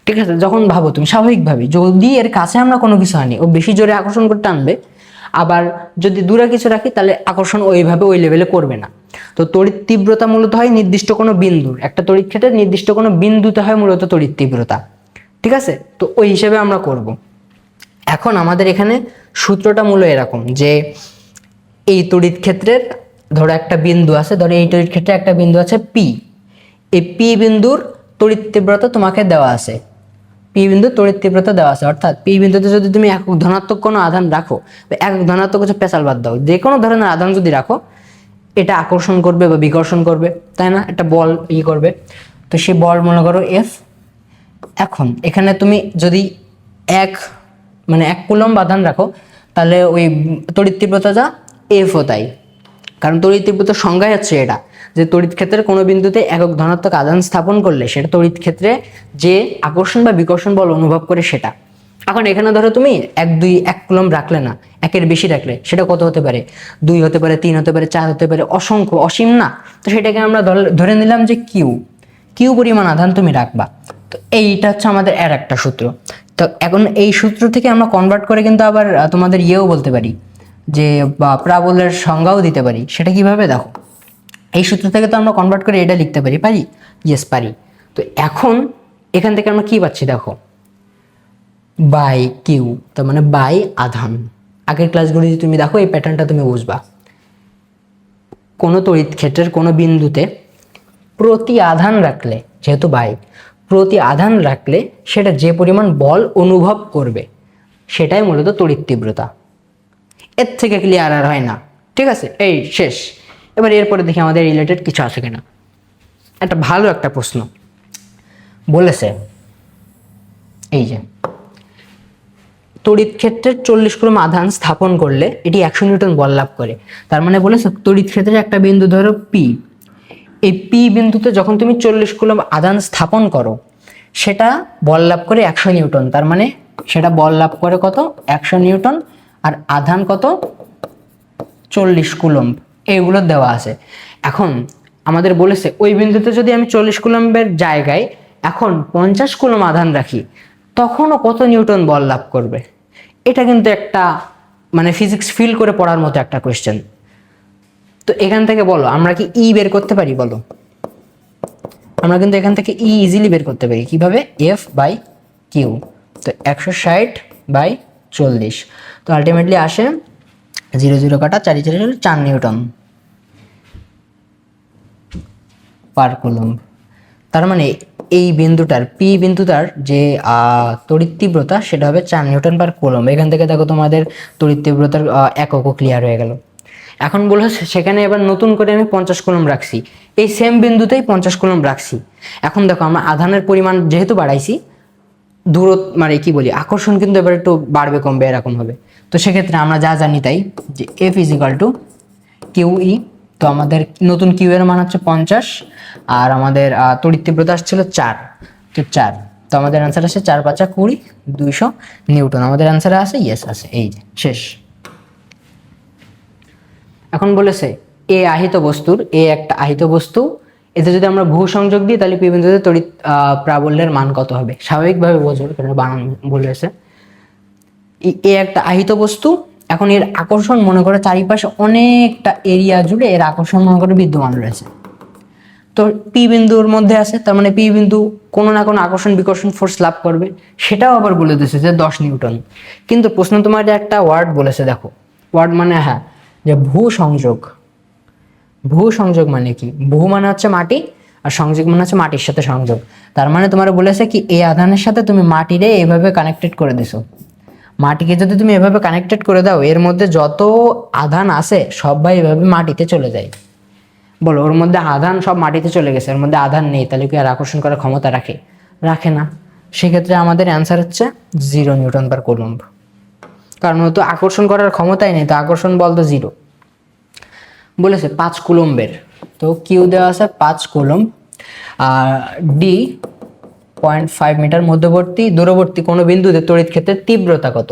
ঠিক আছে। যখন ভাবো তুমি স্বাভাবিকভাবে, যদি এর কাছে আমরা কোনো কিছু আনি, ও বেশি জোরে আকর্ষণ করতে আনবে, আবার যদি দূরে কিছু রাখি তাহলে আকর্ষণ ওইভাবে ওই লেভেলে করবে না। তো তড়িৎ তীব্রতা মূলত হয় নির্দিষ্ট কোনো বিন্দুর, একটা তড়িৎ ক্ষেত্রে নির্দিষ্ট কোনো বিন্দুতে হয় মূলত তড়িৎ তীব্রতা, ঠিক আছে। তো ওই হিসেবে আমরা করব। এখন আমাদের এখানে সূত্রটা মূলত এরকম যে এই তড়িৎ ক্ষেত্রের ধরো একটা বিন্দু আছে, ধরো এই তড়িৎ ক্ষেত্রে একটা বিন্দু আছে পি, এই পি বিন্দুর তড়িৎ তীব্রতা তোমাকে দেওয়া আছে, পি বিন্দু তড়িৎ তীব্রতা দেওয়া আছে, অর্থাৎ পি বিন্দুতে যদি তুমি একক ধনাত্মক কোনো আধান রাখো, একক ধনাত্মক হচ্ছে পেঁচাল বাদ দাও, যে কোনো ধরনের আধান যদি রাখো, এটা আকর্ষণ করবে বা বিকর্ষণ করবে, তাই না, একটা বল করবে। তো সেই বল মনে করো এফ। এখন এখানে তুমি যদি এক কুলম্ব আধান রাখো, তাহলে ওই তড়িৎ তীব্রতা যা এফও তাই, কারণ তড়িৎ তীব্রতার সংজ্ঞাই হচ্ছে এটা। যে তড়িৎ ক্ষেত্রের কোনো বিন্দুতে একক ধনাত্মক আধান স্থাপন করলে সেটা তড়িৎ ক্ষেত্রে যে আকর্ষণ বা বিকর্ষণ বল অনুভব করে সেটা। এখন এখানে ধরো তুমি 1 কুলম্ব রাখলে না, একের বেশি রাখলে সেটা কত হতে পারে, 2 হতে পারে, 3 হতে পারে, 4 হতে পারে, অসংখ্য, অসীম না। তো সেটাকে আমরা ধরে নিলাম যে কিউ পরিমাণ আধান তুমি রাখবা। তো এইটা হচ্ছে আমাদের এর একটা সূত্র। তো এখন এই সূত্র থেকে আমরা কনভার্ট করে কিন্তু আবার তোমাদের বলতে পারি যে বা প্রাবল্যের সংজ্ঞাও দিতে পারি। সেটা কিভাবে দেখো, এই সূত্র থেকে তো আমরা কনভার্ট করে এটা লিখতে পারি? ইয়েস পারি। তো এখন এখান থেকে আমরা কি পাচ্ছি দেখো, বাই কিউ, তার মানে বাই আধান। আগের ক্লাসগুলো যদি তুমি দেখো এই প্যাটার্নটা তুমি বুঝবা। কোনো তড়িৎ ক্ষেত্রের কোনো বিন্দুতে প্রতি আধান রাখলে, যেহেতু বাই, প্রতি আধান রাখলে সেটা যে পরিমাণ বল অনুভব করবে সেটাই মূলত তড়িৎ তীব্রতা। এর থেকে ক্লিয়ার আর হয় না, ঠিক আছে? এই শেষ। এবার এরপরে দেখি আমাদের রিলেটেড কিছু আছে কিনা। একটা ভালো একটা প্রশ্ন বলেছে, এই যে তড়িৎ ক্ষেত্রের 40 কুলম্ব আধান স্থাপন করলে এটি 100 নিউটন বল লাভ করে। তার মানে বলেছে তড়িৎ ক্ষেত্রের একটা বিন্দু ধরো পি, এই পি বিন্দুতে যখন তুমি 40 কুলম্ব আধান স্থাপন করো সেটা বল লাভ করে 100 নিউটন। তার মানে সেটা বল লাভ করে কত, 100 নিউটন, আর আধান কত, 40 কুলম্ব। এইগুলো দেওয়া আছে। এখন আমাদের বলেছে ওই বিন্দুতে যদি আমি 40 কুলম্বের জায়গায় এখন 50 কুলম্ব আধান রাখি তখনও কত নিউটন বল লাভ করবে। এটা কিন্তু একটা মানে ফিজিক্স ফিল করে পড়ার মতো একটা কোয়েশ্চেন। তো এখান থেকে বলো আমরা কি ই বের করতে পারি? বলো, আমরা কিন্তু এখান থেকে ই ইজিলি বের করতে পারি। কিভাবে? F by Q. তো 160/40। তো আলটিমেটলি আসে 0 0 কাটা 4 4 4 নিউটন পার কুলম্ব। তার মানে এই বিন্দুটার পি বিন্দুটার যে তড়িৎ তীব্রতা সেটা হবে 4 নিউটন পার কুলম্ব। এখান থেকে দেখো তোমাদের তড়িৎ তীব্রতার এককও ক্লিয়ার হয়ে গেল। এখন বলেছে সেখানে এবার নতুন করে আমি 50 কুলম্ব রাখছি, এই সেম বিন্দুতেই 50 কুলম্ব রাখছি। এখন দেখো আমরা আধানের পরিমাণ যেহেতু বাড়াইছি, দূরত্ব মানে কি বলি, আকর্ষণ কিন্তু এবার একটু বাড়বে কমবে এরকম হবে। তো সেক্ষেত্রে আমরা যা জানি তাই, যে F is equal to Q E. তো আমাদের নতুন কিউ এর মান হচ্ছে 50, আর আমাদের তড়িৎ তীব্রতা আসছিল 4। তো 4, তো আমাদের অ্যান্সার আসে 4 5 20, 200 নিউটন। আমাদের অ্যান্সারে আছে ইয়েস আছে। এই যে শেষ। এখন বলেছে এ আহিত বস্তুর, এ একটা আহিত বস্তু, এতে যদি আমরা ভূ সংযোগ দিই তাহলে পি বিন্দুতে তড়িৎ প্রাবল্যের মান কত হবে? স্বাভাবিকভাবে বুঝবে, কারণ বানান বলেছে। এ একটা আহিত বস্তু, এখন এর আকর্ষণ মনে করে চারিপাশে অনেকটা এরিয়া জুড়ে এর আকর্ষণ মনে করে বিদ্যমান রয়েছে। তো পি বিন্দুর মধ্যে আছে, তার মানে পি বিন্দু কোনো না কোনো আকর্ষণ বিকর্ষণ ফোর্স লাভ করবে। সেটাও আবার বলে দিয়েছে যে 10 নিউটন। কিন্তু প্রশ্ন তোমার একটা ওয়ার্ড বলেছে, দেখো ওয়ার্ড মানে হ্যাঁ, যে ভূ সংযোগ। ভূ সংযোগ মানে কি? ভূ মানে হচ্ছে মাটি, আর সংযোগ মানে হচ্ছে মাটির সাথে সংযোগ। তার মানে তোমার বলেছে কি এই আধানের সাথে তুমি মাটিরে এইভাবে কানেক্টেড করে দিছো। মাটিকে যদি তুমি এভাবে কানেক্টেড করে দাও, এর মধ্যে যত আধান আছে সবাই এভাবে মাটিতে চলে যায়। বলো, ওর মধ্যে আধান সব মাটিতে চলে গেছে, এর মধ্যে আধান নেই, তাহলে কি আর আকর্ষণ করার ক্ষমতা রাখে না? সেক্ষেত্রে আমাদের অ্যান্সার হচ্ছে 0 নিউটন পার কুলম্ব। কারণ ও তো আকর্ষণ করার ক্ষমতাই নেই, তো আকর্ষণ বল তো 0। বলেছে 5 কুলম্বের, তো কিউ দেওয়া আছে 5 কুলম্ব, আর ডি 0.5 মিটার মধ্যবর্তী দূরবর্তী কোনো বিন্দুতে তড়িৎ ক্ষেত্রের তীব্রতা কত?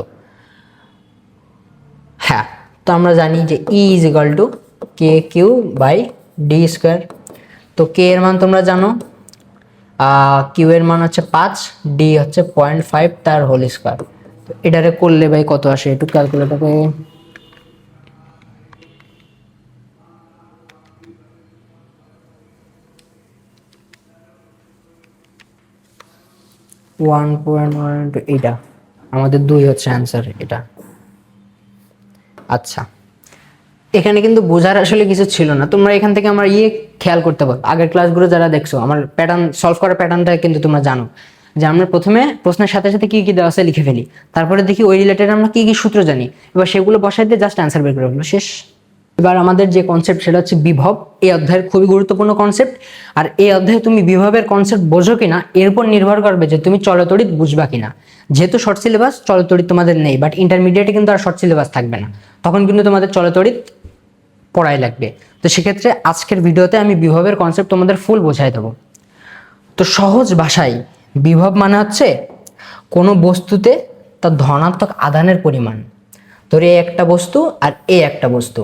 হ্যাঁ, তো আমরা জানি যে E is equal to K Q by D square. তো কে এর মান তোমরা জানো, কিউ এর মান হচ্ছে 5, ডি হচ্ছে 0.5 তার হোল স্কোয়ার। তো এটারে করলে ভাই কত আসে, একটু ক্যালকুলেটরে 1.1, এটা আমাদের 2 হচ্ছে অ্যান্সার এটা। আচ্ছা, এখানে কিন্তু বোঝার আসলে কিছু ছিল না, তোমরা এখান থেকে আমার খেয়াল করতে পারো। আগের ক্লাসগুলো যারা দেখছো আমার প্যাটার্ন সলভ করার প্যাটার্নটা কিন্তু তোমরা জানো যে আমরা প্রথমে প্রশ্নের সাথে সাথে কি কি দেওয়া আছে লিখে ফেলি, তারপরে দেখি ওই রিলেটেড আমরা কি কি সূত্র জানি, এবার সেগুলো বসাই দিয়ে জাস্ট অ্যান্সার বের করে ফেলো, শেষ। এবার আমাদের যে কনসেপ্ট সেটা হচ্ছে বিভব। এই অধ্যায়ের খুবই গুরুত্বপূর্ণ কনসেপ্ট, আর এই অধ্যায়ে তুমি বিভবের কনসেপ্ট বোঝো কিনা এর উপর নির্ভর করবে যে তুমি চলতড়িৎ বুঝবা কিনা। যেহেতু শর্ট সিলেবাস, চলতড়িৎ তোমাদের নেই, বাট ইন্টারমিডিয়েটে কিন্তু আর শর্ট সিলেবাস থাকবে না, তখন কিন্তু তোমাদের চলতড়িৎ পড়াই লাগবে। তো সেক্ষেত্রে আজকের ভিডিওতে আমি বিভবের কনসেপ্ট তোমাদের ফুল বোঝাই দেবো। তো সহজ ভাষায় বিভব মানে হচ্ছে কোনো বস্তুতে তার ধনাত্মক আধানের পরিমাণ। ধরে এ একটা বস্তু আর এ একটা বস্তু,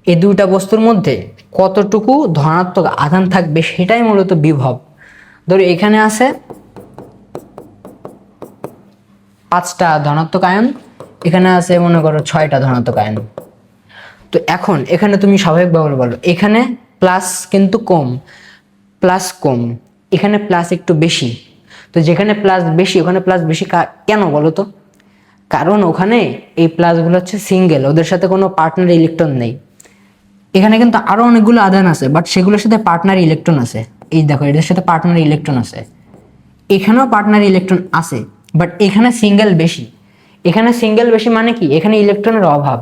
এই দুইটা বস্তুর মধ্যে কতটুকু ধনাত্মক আধান থাকবে সেটাই মূলত বিভব। ধরো এখানে আছে 5টা ধনাত্মক আয়ন, এখানে আছে মনে করো 6টা ধনাত্মক আয়ন। তো এখন এখানে তুমি স্বাভাবিকভাবে বলো এখানে প্লাস কিন্তু কম, প্লাস কম, এখানে প্লাস একটু বেশি। তো যেখানে প্লাস বেশি ওখানে প্লাস বেশি কেন বলো তো? কারণ ওখানে এই প্লাসগুলো হচ্ছে সিঙ্গেল, ওদের সাথে কোনো পার্টনার ইলেকট্রন নেই। এখানে কিন্তু আরো অনেকগুলো আধান আছে, বাট সেগুলোর সাথে পার্টনার ইলেকট্রন আছে। এই দেখো এদের সাথে পার্টনার ইলেকট্রন আছে, এখানেও পার্টনার ইলেকট্রন আছে, বাট এখানে সিঙ্গেল বেশি। এখানে সিঙ্গেল বেশি মানে কি? এখানে ইলেকট্রনের অভাব,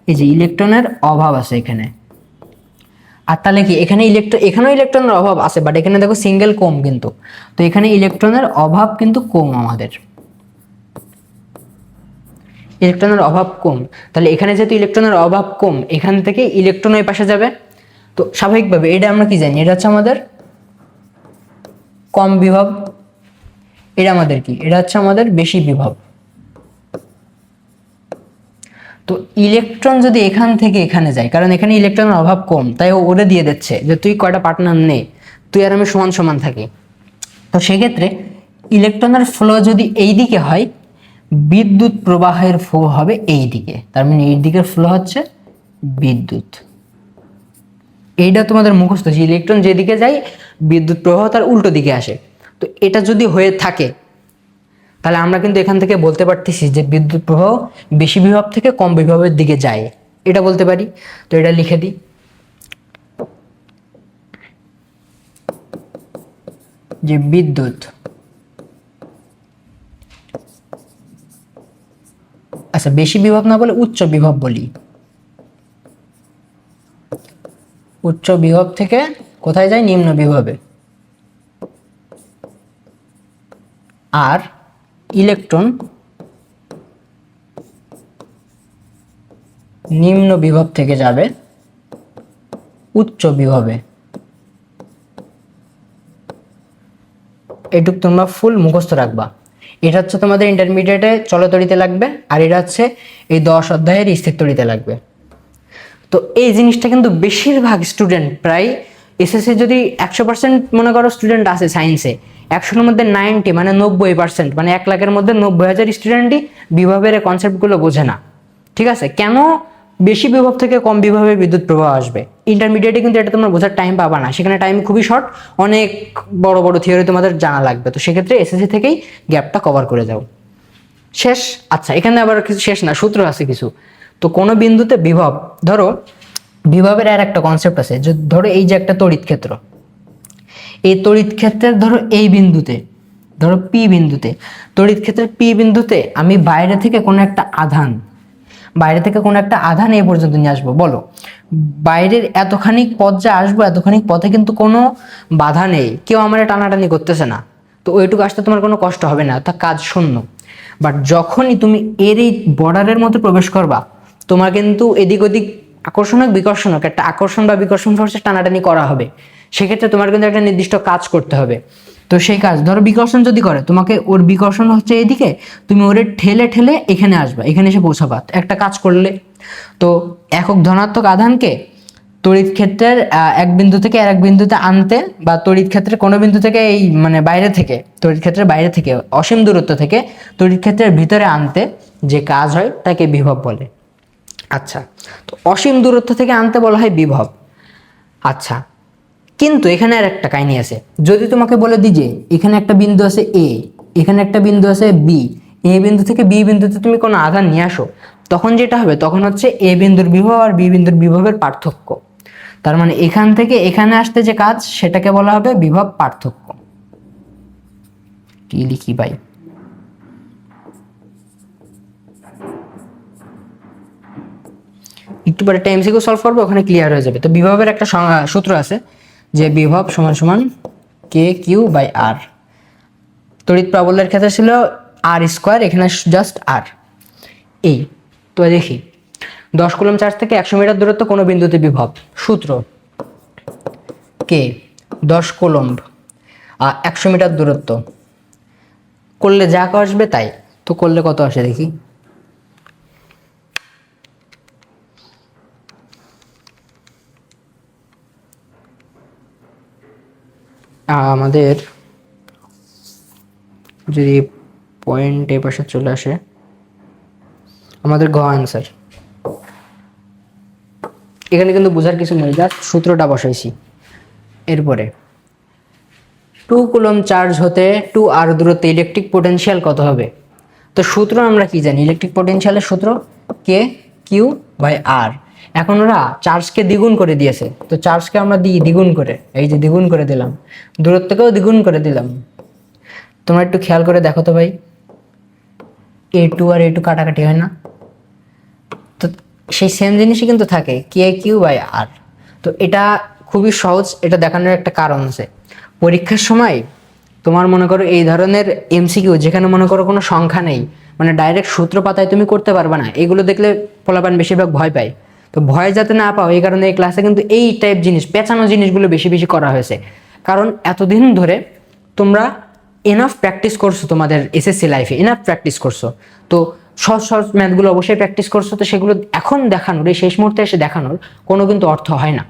এই যে ইলেকট্রনের অভাব আছে এখানে। আর তাহলে কি এখানে এখানেও ইলেকট্রনের অভাব আছে, বাট এখানে দেখো সিঙ্গেল কম কিন্তু। তো এখানে ইলেকট্রনের অভাব কিন্তু কম, আমাদের ইলেকট্রনের অভাব কম। তাহলে এখানে যেহেতু ইলেকট্রনের অভাব কম, এখান থেকে ইলেকট্রন ওই পাশে যাবে। তো স্বাভাবিকভাবে এটা আমরা কি জানি, এটা হচ্ছে আমাদের কম বিভব। এটা আমাদের কি? এটা হচ্ছে আমাদের বেশি বিভব। তো ইলেকট্রন যদি এখান থেকে এখানে যায়, কারণ এখানে ইলেকট্রনের অভাব কম, তাই ওরে দিয়ে দিচ্ছে যে তুই কয়টা পার্টনার নে, তুই আর আমি সমান সমান থাকি। তো সেক্ষেত্রে ইলেকট্রনের ফ্লো যদি এই দিকে হয়, বিদ্যুৎ প্রবাহের ফ্লো হবে এই দিকে। তার মানে এই দিকের ফ্লো হচ্ছে বিদ্যুৎ। এইটা তোমাদের মুখস্থ যে ইলেকট্রন যেদিকে যায় বিদ্যুৎ প্রবাহ তার উল্টো দিকে আসে। তো এটা যদি হয়ে থাকে তাহলে আমরা কিন্তু এখান থেকে বলতে পারতেছি যে বিদ্যুৎ প্রবাহ বেশি বিভব থেকে কম বিভবের দিকে যায়, এটা বলতে পারি। তো এটা লিখে দিই, যে বিদ্যুৎ আচ্ছা বেশি বিভব না বলে উচ্চ বিভব বলি, উচ্চ বিভব থেকে কোথায় যায়? নিম্ন বিভবে। আর ইলেকট্রন নিম্ন বিভব থেকে যাবে উচ্চ বিভবে। এটুক তোমরা ফুল মুখস্থ রাখবা। এটা হচ্ছে তোমাদের ইন্টারমিডিয়েটে চলতরিতে লাগবে, আর এটা হচ্ছে এই 10 অধ্যায়ের স্থির তড়িতে লাগবে। তো এই জিনিসটা কিন্তু বেশিরভাগ স্টুডেন্ট, প্রায় এসএসসি যদি 100% মনে করো স্টুডেন্ট আছে সায়েন্সে, 100-এর মধ্যে 90 মানে 90%, মানে 1 লাখের মধ্যে 90,000 স্টুডেন্টই বিভবের কনসেপ্টগুলো বোঝে না। ঠিক আছে? কেন? বেশি বিভব থেকে কম বিভবে বিদ্যুৎ প্রবাহ আসবে। ইন্টারমিডিয়েটে কিন্তু এটা তোমরা বোঝার টাইম পাবা না, সেখানে টাইম খুবই শর্ট, অনেক বড় বড় থিওরি তোমাদের জানা লাগবে। তো সেক্ষেত্রে এসএসসি থেকেই গ্যাপটা কভার করে যাও। শেষ? আচ্ছা এখানে আবার কিছু শেষ না, সূত্র আছে কিছু। তো কোনো বিন্দুতে বিভব, ধরো বিভবের আর একটা কনসেপ্ট আছে, যে ধরো এই যে একটা তড়িৎ ক্ষেত্র, এই তড়িৎ ক্ষেত্রের ধরো এই বিন্দুতে, ধরো পি বিন্দুতে, তড়িৎ ক্ষেত্রের পি বিন্দুতে আমি বাইরে থেকে কোনো একটা আধান, বাইরে থেকে কোনো একটা আধান এই পর্যন্ত নিয়ে আসবো। বলো বাইরের এতখানি পথ যা আসবো, এতখানি পথে কিন্তু কোনো বাধা নেই, কেউ আমার টানাটানি করতেছে না। তো ওইটুকু আসতে তোমার কোনো কষ্ট হবে না, তা কাজ শূন্য। বাট যখনই তুমি এর এই বর্ডারের মধ্যে প্রবেশ করবা, তোমার কিন্তু এদিক ওদিক আকর্ষণক বিকর্ষণক একটা আকর্ষণ বা বিকর্ষণ ফোর্সে টানাটানি করা হবে। সেক্ষেত্রে তোমার কিন্তু একটা নির্দিষ্ট কাজ করতে হবে। তো সেই কাজ, ধরো বিকর্ষণ যদি করে, তোমাকে ওর বিকর্ষণ হচ্ছে এইদিকে, তুমি ওরে ঠেলে ঠেলে এখানে আসবা, এখানে এসে পৌঁছাবা, একটা কাজ করলে। তো একক ধনাত্মক আধানকে তড়িৎ ক্ষেত্রের এক বিন্দু থেকে আর এক বিন্দুতে আনতে, বা তড়িৎ ক্ষেত্রের কোনো বিন্দু থেকে এই মানে বাইরে থেকে, তড়িৎ ক্ষেত্রের বাইরে থেকে অসীম দূরত্ব থেকে তড়িৎ ক্ষেত্রের ভিতরে আনতে যে কাজ হয় তাকে বিভব বলে। আচ্ছা, তো অসীম দূরত্ব থেকে আনতে বলা হয় বিভব। আচ্ছা, কিন্তু এখানে আর একটা কাহিনী আছে। যদি তোমাকে বলে দিই যে এখানে একটা বিন্দু আছে এ, এখানে একটা বিন্দু আছে বি, এ বিন্দু থেকে বি বিন্দুতে তুমি কোনো আধান নিয়ে আসো, তখন যেটা হবে তখন হচ্ছে এ বিন্দুর বিভব আর বি বিন্দুর বিভবের পার্থক্য। তার মানে এখান থেকে এখানে আসতে যে কাজ সেটাকে বলা হবে বিভব পার্থক্য। কি লিখি ভাই? একটু পরে একটা এমসিকিউ সলভ করবো, ওখানে ক্লিয়ার হয়ে যাবে। তো বিভবের একটা সূত্র আছে যে বিভব সমান সমান কে কিউ বাই আর। তড়িৎ প্রাবল্যের ক্ষেত্রে ছিল আর স্কোয়ার, এখানে জাস্ট আর। এই তো দেখি, 10 কুলম্ব চার্জ থেকে 100 মিটার দূরত্ব কোনো বিন্দুতে বিভব। সূত্র কে 10 কুলম্ব 100 মিটার দূরত্ব করলে যা আসবে তাই। তো করলে কত আসে দেখি। আমাদের যদি পয়েন্ট এ পাশে চলে আসে, আমাদের গ আনসার। এখানে কিন্তু বোঝার কিছু নেই, জাস্ট সূত্রটা বসাইছি। এরপরে 2 কুলম্ব চার্জ হতে 2r দূরত্বে ইলেকট্রিক পোটেনশিয়াল কত হবে। তো সূত্র আমরা কি জানি, ইলেকট্রিক পোটেনশিয়ালের সূত্র কে কিউ বাই আর। এখন ওরা চার্জকে দ্বিগুণ করে দিয়েছে, তো চার্জকে আমরা দিই দ্বিগুণ করে, এই যে দ্বিগুণ করে দিলাম, দূরত্বকেও দ্বিগুণ করে দিলাম। তোমরা একটু খেয়াল করে দেখো তো ভাই, A2 আর A2 কাটাকাটি হয় না? তো সেই সেম জিনিসই কিন্তু থাকে কে কিউ বাই আর। তো এটা খুবই সহজ, এটা দেখানোর একটা কারণ আছে। পরীক্ষার সময় তোমার মনে করো এই ধরনের এমসিকিউ যেখানে মনে করো কোনো সংখ্যা নেই, মানে ডাইরেক্ট সূত্র পাতায় তুমি করতে পারবে না, এগুলো দেখলে পোলাপান বেশিরভাগ ভয় পায়। তো ভয় যাতে না পাও এই কারণে এই ক্লাসে কিন্তু এই টাইপ জিনিস, পেঁচানো জিনিসগুলো বেশি বেশি করা হয়েছে। কারণ এতদিন ধরে তোমরা এনাফ প্র্যাকটিস করছো, তোমাদের এসএসসি লাইফে এনাফ প্র্যাকটিস করছো, তো সহজ সহজ ম্যাথগুলো অবশ্যই প্র্যাকটিস করছো। তো সেগুলো এখন দেখানোর, এই শেষ মুহূর্তে এসে দেখানোর কোনো কিন্তু অর্থ হয় না।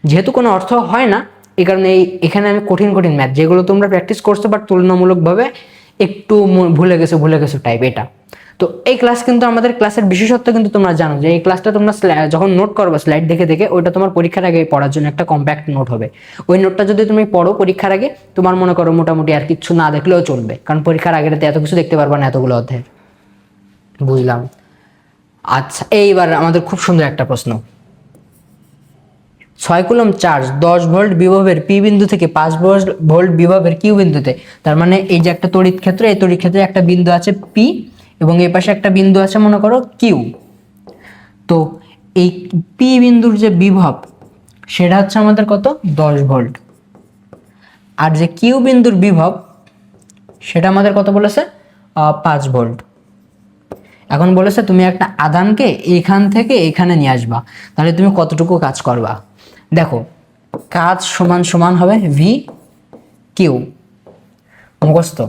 যেহেতু কোনো অর্থ হয় না, এই কারণে এখানে আমি কঠিন কঠিন ম্যাথ যেগুলো তোমরা প্র্যাকটিস করছো বাট তুলনামূলকভাবে একটু ভুলে গেছো টাইপ এটা। তো এই ক্লাস কিন্তু আমাদের ক্লাসের বিশেষত্ব কিন্তু তোমরা জানো যে এই ক্লাসটা তোমরা যখন নোট করবে স্লাইড দেখে দেখে, ওইটা তোমার পরীক্ষার আগে পড়ার জন্য একটা কম্প্যাক্ট নোট হবে। ওই নোটটা যদি তুমি পড়ো পরীক্ষার আগে, তোমার মনে করো মোটামুটি আর কিছু না দেখলেও চলবে, কারণ পরীক্ষার আগে এত কিছু দেখতে পারবা না এতগুলো অধ্যায়। বুঝলাম। আচ্ছা, এইবার আমাদের খুব সুন্দর একটা প্রশ্ন। 6 কুলম্ব চার্জ 10 ভোল্ট বিভবের পি বিন্দু থেকে 5 ভোল্ট বিভবের কিউ বিন্দুতে, তার মানে এই যে একটা তড়িৎ ক্ষেত্র, এই তড়িৎ ক্ষেত্রে একটা বিন্দু আছে পি এবং এই পাশে একটা বিন্দু আছে মনে করো কিউ। তো এই পি বিন্দুর যে বিভব সেটা হচ্ছে আমাদের কত 10 ভোল্ট, আর যে কিউ বিন্দুর বিভব সেটা আমাদের কত বলেছে 5 ভোল্ট। এখন বলেছে তুমি একটা আধানকে এইখান থেকে এইখানে নিয়ে আসবা, তাহলে তুমি কতটুকু কাজ করবা। দেখো কাজ সমান সমান হবে ভি কিউ, মুখস্থ।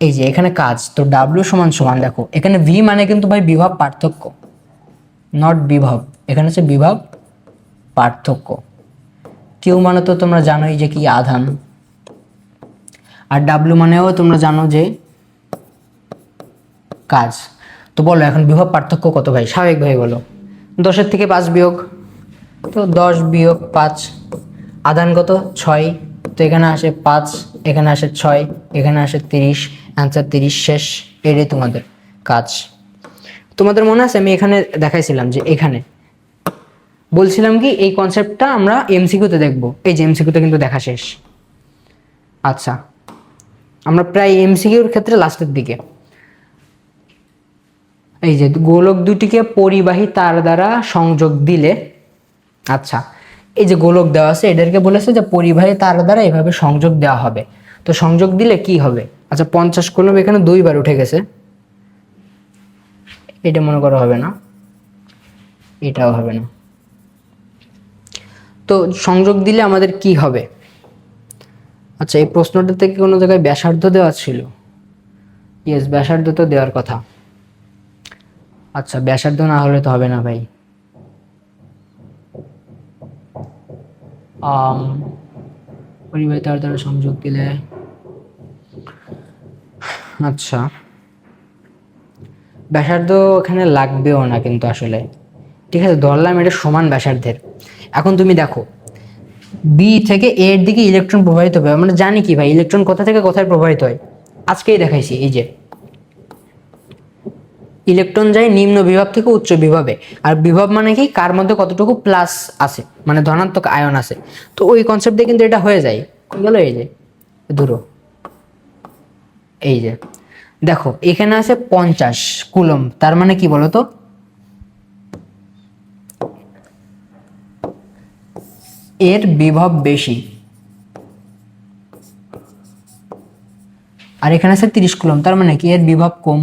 এই যে এখানে কাজ, তো ডাব্লিউ সমান সমান, দেখো এখানে ভি মানে কিন্তু ভাই বিভব পার্থক্য, নট বিভব, এখানে হচ্ছে বিভব পার্থক্য। কিউ মানে তো তোমরা জানোই যে কি আধান, আর ডাব্লিউ মানেও তোমরা জানো যে কাজ। তো বলো এখন বিভব পার্থক্য কত ভাই, স্বাভাবিকভাবে বলো। 10 থেকে 5 বিয়োগ, তো 10 বিয়োগ 5, আধান কত 6, তো এখানে আসে 5, এখানে আসে 6, এখানে আসে 30, অ্যান্সার 30, শেষ। এটাই তোমাদের কাজ। তোমাদের মনে আছে আমি এখানে দেখাইছিলাম যে এখানে বলছিলাম কি এই কনসেপ্টটা আমরা এমসিকিউতে দেখব, এই যে এমসিকিউতে কিন্তু দেখা শেষ। আচ্ছা, আমরা প্রায় এমসিকিউর ক্ষেত্রে লাস্টের দিকে। এই যে গোলক দুটিকে পরিবাহী তার দ্বারা সংযোগ দিলে, আচ্ছা এই যে গোলক দেওয়া আছে এদেরকে বলেছে যে পরিবাহী তার দ্বারা এভাবে সংযোগ দেওয়া হবে। তো সংযোগ দিলে কি হবে, আচ্ছা 50 কুলম্ব এখানে 2 বার উঠে গেছে, এটা মনে করা হবে না, এটাও হবে না। তো সংযোগ দিলে আমাদের কি হবে। আচ্ছা এই প্রশ্নটা থেকে কোনো জায়গায় ব্যাসার্ধ দেওয়া ছিল, ইয়েস ব্যাসার্ধ তো দেওয়ার কথা। আচ্ছা ব্যাসার্ধ না হলে তো হবে না ভাই। পরিবাহী তার দ্বারা সংযোগ দিলে, আচ্ছা ব্যাসার্ধ এখানে লাগবেও না কিন্তু আসলে, ঠিক আছে ধরলাম এটা সমান ব্যাসার্ধের। এখন তুমি দেখো বি থেকে এ এর দিকে ইলেকট্রন প্রবাহিত হবে, আমরা জানি কি ভাই ইলেকট্রন কোথা থেকে কোথায় প্রবাহিত হয়, আজকেই দেখাইছি। এই যে ইলেকট্রন যায় নিম্ন বিভব থেকে উচ্চ বিভবে, আর বিভব মানে কি কার মধ্যে কতটুকু প্লাস আছে, মানে ধনাত্মক আয়ন আছে। তো ওই কনসেপ্ট দিয়ে কিন্তু এটা হয়ে যায়। গেল এই যে ধরো এই যে দেখো এখানে আছে 50 কুলম্ব, তার মানে কি বলতো এর বিভব বেশি, আর এখানে আছে 30 কুলম্ব, তার মানে কি এর বিভব কম।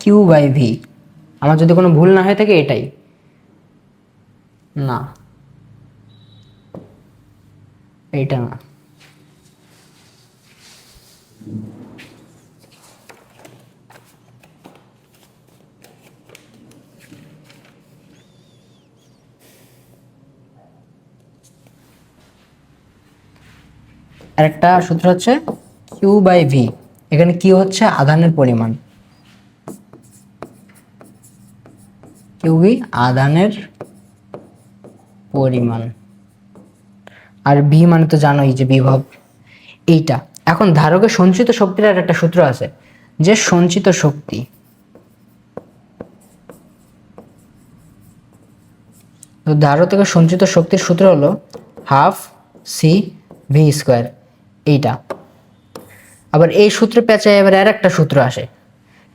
Q by V. আমার যদি কোনো ভুল না হয়ে থাকে এটাই, না এইটা না, আরেকটা সূত্র হচ্ছে কিউ বাই ভি। এখানে কিউ হচ্ছে আধানের পরিমাণ, কিউ ভি আধানের পরিমাণ, আর ভি মানে তো জানোই যে বিভব এইটা। এখন ধারকের সঞ্চিত শক্তির আর একটা সূত্র আছে, যে সঞ্চিত শক্তি, তো ধারক থেকে সঞ্চিত শক্তির সূত্র হলো হাফ সি ভি স্কোয়ার এইটা। আবার এই সূত্রে পেঁচায় এবার আর একটা সূত্র আসে,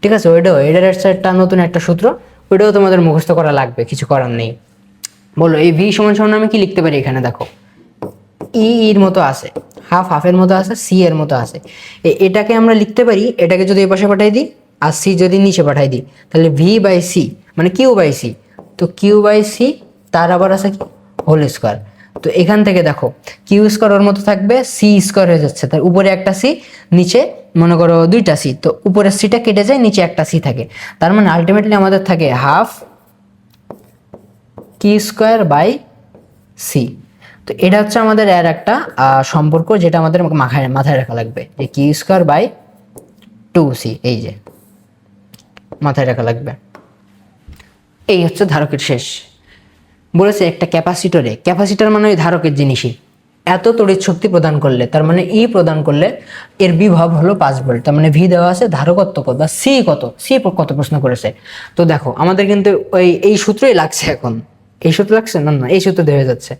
ঠিক আছে, ওইটাও এটার একটা নতুন একটা সূত্র, ওইটাও তোমাদের মুখস্থ করা লাগবে, কিছু করার নেই। বলো এই ভি সমান সমান আমি কি লিখতে পারি? এখানে দেখো ই এর মতো আছে, হাফ হাফের মতো আছে, সি এর মতো আছে, এটাকে আমরা লিখতে পারি, এটাকে যদি এই পাশে পাঠাই দিই আর সি যদি নিচে পাঠাই দিই, তাহলে ভি বাই সি মানে কিউ বাই সি। তো কিউ বাই সি তার আবার আছে কি হোল স্কোয়ার। তো এখান থেকে দেখো কিউ স্কোয়ার ওর মতো থাকবে, সি স্কোয়ার হয়ে যাচ্ছে, তার উপরে একটা সি, নিচে মনে করো দুইটা সি, তো উপরের সিটা কেটে যায়, নিচে একটা সি থাকে, তার মানে আলটিমেটলি আমাদের থাকে half Q square by C. তো এটা হচ্ছে আমাদের এর একটা সম্পর্ক, যেটা আমাদের মাথায় রাখা লাগবে, যে কিউ স্কোয়ার বাই 2c, এই যে মাথায় রাখা লাগবে। এই হচ্ছে ধারকের শেষ। বলেছে একটা ক্যাপাসিটর মানে ওই ধারকের জিনিসই, এত তড়িৎ শক্তি প্রদান করলে, তার মানে ই প্রদান করলে এর বিভব হলো 5 ভোল্ট, তার মানে ভি দেওয়া আছে, ধারকত্ব কত বা সি কত প্রশ্ন করেছে। তো দেখো আমাদের কিন্তু এই সূত্রই লাগছে, এখন এই সূত্র লাগছে না, এই সূত্র দেওয়া যাচ্ছে।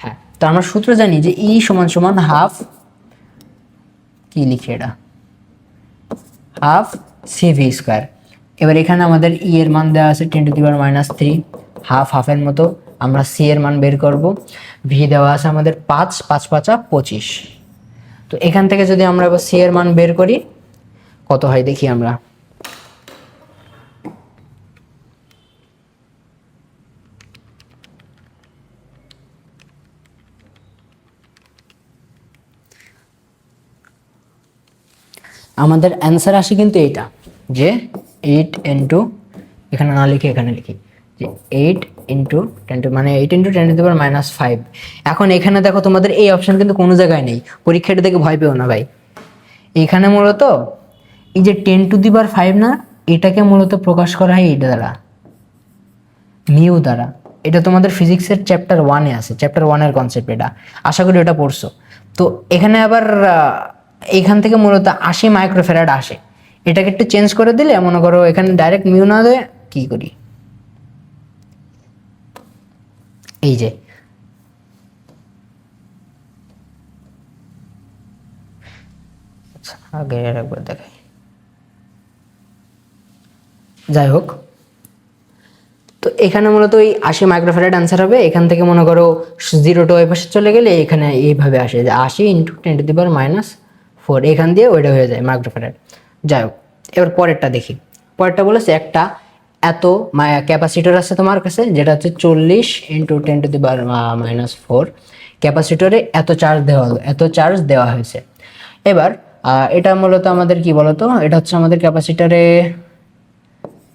হ্যাঁ, তো আমরা সূত্র জানি যে ই সমান সমান হাফ, কি লিখে এটা, হাফ সি ভি স্কোয়ার। এবার এখানে আমাদের ই এর মান দেওয়া আছে 10⁻³ হাফ হাফের মতো, আমরা সি এর মান বের করব, ভি দেওয়া আছে আমাদের 5, 5 5 25। তো এখান থেকে যদি আমরা এবার সি এর মান বের করি কত হয় দেখি আমরা। আমাদের অ্যান্সার আসে কিন্তু এইটা, যে 8 ইন্টু, এখানে না লিখে এখানে লিখি, যে 8 ইন্টু 10 মানে 8 ইন্টু 10⁻⁵। এখন এখানে দেখো তোমাদের এই অপশন কিন্তু কোনো জায়গায় নেই, পরীক্ষাটা দেখে ভয় পেও না ভাই। এখানে মূলত এই যে 10⁵ না, এটাকে মূলত প্রকাশ করা হয় এইটা দ্বারা, মিউ দ্বারা। এটা তোমাদের ফিজিক্সের চ্যাপ্টার 1-এ আছে, চ্যাপ্টার 1-এর কনসেপ্ট, এটা আশা করি ওটা পড়ছো। তো এখানে আবার এখান থেকে মূলত 80 মাইক্রোফ্যারাড আসে, এটাকে একটু চেঞ্জ করে দিলে মনে করো এখানে ডাইরেক্ট মিউ না দেয়, কি করি এই যে আগে একবার দেখাই, যাই হোক। তো এখানে মূলত ওই 80 মাইক্রোফ্যারাড অ্যান্সার হবে। এখান থেকে মনে করো 0 টু ওই পাশে চলে গেলে এখানে এইভাবে আসে, যে 80 ইন্টু 10⁻⁴, এখান দিয়ে ওইটা হয়ে যায় মাইক্রোফ্যারাড। যাই হোক, এবার পরেরটা দেখি। পরেরটা বলেছে একটা এত ক্যাপাসিটর আছে তোমার কাছে, যেটা হচ্ছে 40 ইন্টু 10⁻⁴, ক্যাপাসিটরে এত চার্জ দেওয়া হয়েছে। এবার এটা মূলত আমাদের কি বলতো, এটা হচ্ছে আমাদের ক্যাপাসিটরে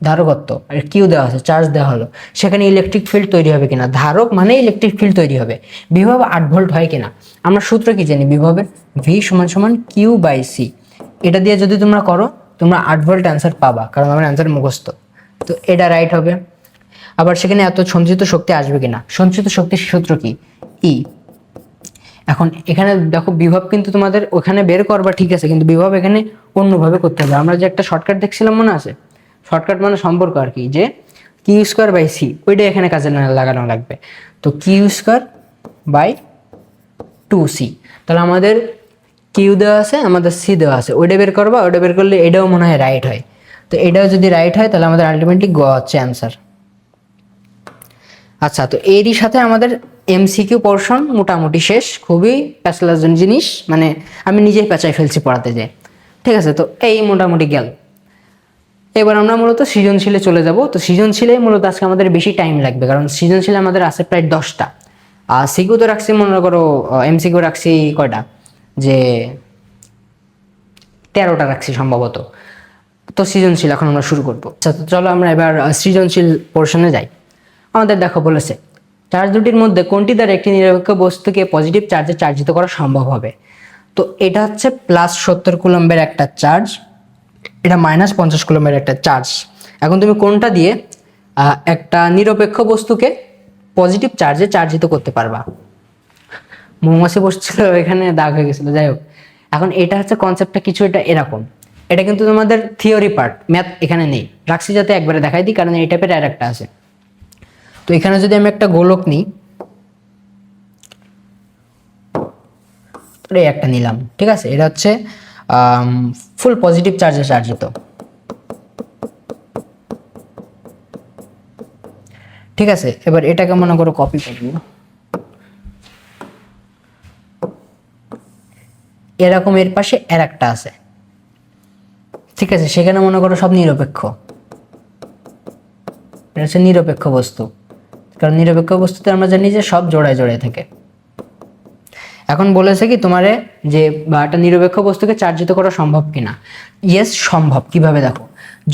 ধারকত্ব, আর কিউ দেওয়া আছে, চার্জ দেওয়া হলো, সেখানে ইলেকট্রিক ফিল্ড তৈরি হবে কিনা, ধারক মানে ইলেকট্রিক ফিল্ড তৈরি হবে, বিভব 8 ভোল্ট হয় কিনা। আমরা সূত্র কি জানি, বিভবের ভি সমান সমান কিউ বাই সি। এটা দিয়ে যদি তোমরা করো তোমরা 8 ভোল্ট অ্যান্সার পাবা, কারণ আমার অ্যান্সার মুখস্থ, তো এটা রাইট হবে। আবার সেখানে এত সঞ্চিত শক্তি আসবে কিনা, সঞ্চিত শক্তির সূত্র কি, ই। এখন এখানে দেখো বিভব কিন্তু তোমাদের ওখানে বের করবা, ঠিক আছে, কিন্তু বিভব এখানে অন্যভাবে করতে হবে। আমরা যে একটা শর্টকাট দেখছিলাম মনে আছে, শর্টকাট মানে সম্পর্ক আর কি, যে কিউ স্কোয়ার বাই সি, ওইটা এখানে কাজে লাগানো লাগবে। তো কিউ স্কোয়ার বাই 2c, তাহলে আমাদের কিউ দেওয়া আছে, আমাদের সি দেওয়া আছে, ওইটা বের করবা, ওইটা বের করলে এটাও মনে হয় রাইট হয়। তো এটাও যদি রাইট হয় তাহলে আমাদের আলটিমেটলি গ হচ্ছে অ্যান্সার। আচ্ছা, তো এরই সাথে আমাদের এমসিকিউ পোর্শন মোটামুটি শেষ। খুবই প্যাচলার জিনিস, মানে আমি নিজেই পেঁচাই ফেলছি পড়াতে যেয়ে, ঠিক আছে। তো এই মোটামুটি গেল। এবার আমরা মূলত সৃজনশীলে চলে যাব। তো সৃজনশীলে মূলত আজকে আমাদের বেশি টাইম লাগবে, কারণ সৃজনশীলে আমাদের আছে প্রায় 10টা। আর সিকিউ তো রাখছি মনে করো, এমসিকিউ রাখছি কয়টা, যে 13টা রাখছি সম্ভবত। তো সৃজনশীল এখন আমরা শুরু করবো। আচ্ছা, তো চলো আমরা এবার সৃজনশীল পোর্শনে যাই। আমাদের দেখো বলেছে চার্জ দুটির মধ্যে কোনটি দ্বারা একটি নিরপেক্ষ বস্তুকে পজিটিভ চার্জে চার্জিত করা সম্ভব হবে। তো এটা হচ্ছে +70 কুলম্বের একটা চার্জ, এটা -50 কুলম্বের একটা চার্জ। এখন তুমি কোনটা দিয়ে একটা নিরপেক্ষ বস্তুকে পজিটিভ চার্জে চার্জিত করতে পারবা। মৌমাছি বসছিল এখানে, দাগ হয়ে গেছিল, যাই হোক। এখন এটা হচ্ছে কনসেপ্টটা কিছু এটা এরকম। এটা কিন্তু তোমাদের থিওরি পার্ট, ম্যাথ এখানে নেই, রাখছি যাতে একবারে দেখাই দিই, কারণ এই টাইপের আর একটা আছে। তো এখানে যদি আমি একটা গোলক নিই, এই একটা নিলাম, ঠিক আছে, এটা হচ্ছে ফুল পজিটিভ চার্জে চার্জিত, ঠিক আছে। এবার এটাকে মনে করো কপি করব, এরকম এর পাশে আর একটা আছে, ঠিক আছে। সেখানে মনে করো সব নিরপেক্ষ, এটা হচ্ছে নিরপেক্ষ বস্তু, কারণ নিরপেক্ষ বস্তুতে আমরা জানি যে সব জোড়ায় জোড়ায় থাকে। এখন বলেছে কি তোমারে যে একটা নিরপেক্ষ বস্তুকে চার্জিত করা সম্ভব কিনা। ইয়েস সম্ভব। কিভাবে দেখো,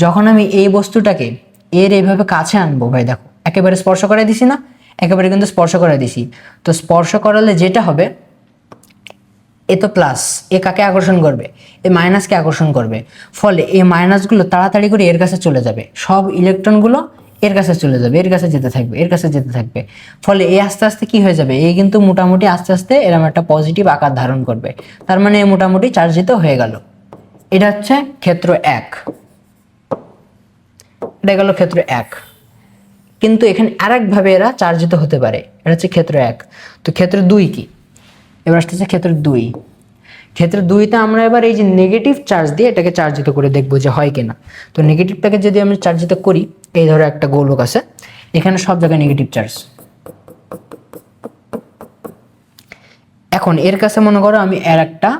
যখন আমি এই বস্তুটাকে এর এইভাবে কাছে আনবো, ভাই দেখো একেবারে স্পর্শ করাই দিছি না, একেবারে কিন্তু স্পর্শ করাই দিছি। তো স্পর্শ করালে যেটা হবে, এ তো প্লাস, এ কাকে আকর্ষণ করবে, এ মাইনাসকে আকর্ষণ করবে, ফলে এই মাইনাসগুলো তাড়াতাড়ি করে এর কাছে চলে যাবে, সব ইলেকট্রনগুলো এর কাছে চলে যাবে, এর কাছে যেতে থাকবে, এর কাছে যেতে থাকবে। ফলে এই আস্তে আস্তে কি হয়ে যাবে, এই কিন্তু মোটামুটি আস্তে আস্তে এরকম একটা পজিটিভ আকার ধারণ করবে। তার মানে এ মোটামুটি চার্জিত হয়ে গেল। এটা হচ্ছে ক্ষেত্র 1, এটা গেল ক্ষেত্র 1। কিন্তু এখানে আরেক ভাবে এরা চার্জিত হতে পারে, এটা হচ্ছে ক্ষেত্র 1। তো ক্ষেত্র 2 কি, এবার আসতেছে ক্ষেত্র 2। ক্ষেত্র 2তে আমরা এবার এই যে নেগেটিভ চার্জ দিয়ে এটাকে চার্জিত করে দেখবো যে হয় কিনা। তো নেগেটিভটাকে যদি আমি চার্জিত করি, এই ধরো একটা গোলক আছে, এখানে সব জায়গায় নেগেটিভ চার্জ। এখন এর কাছে মনে করো আমি এর একটা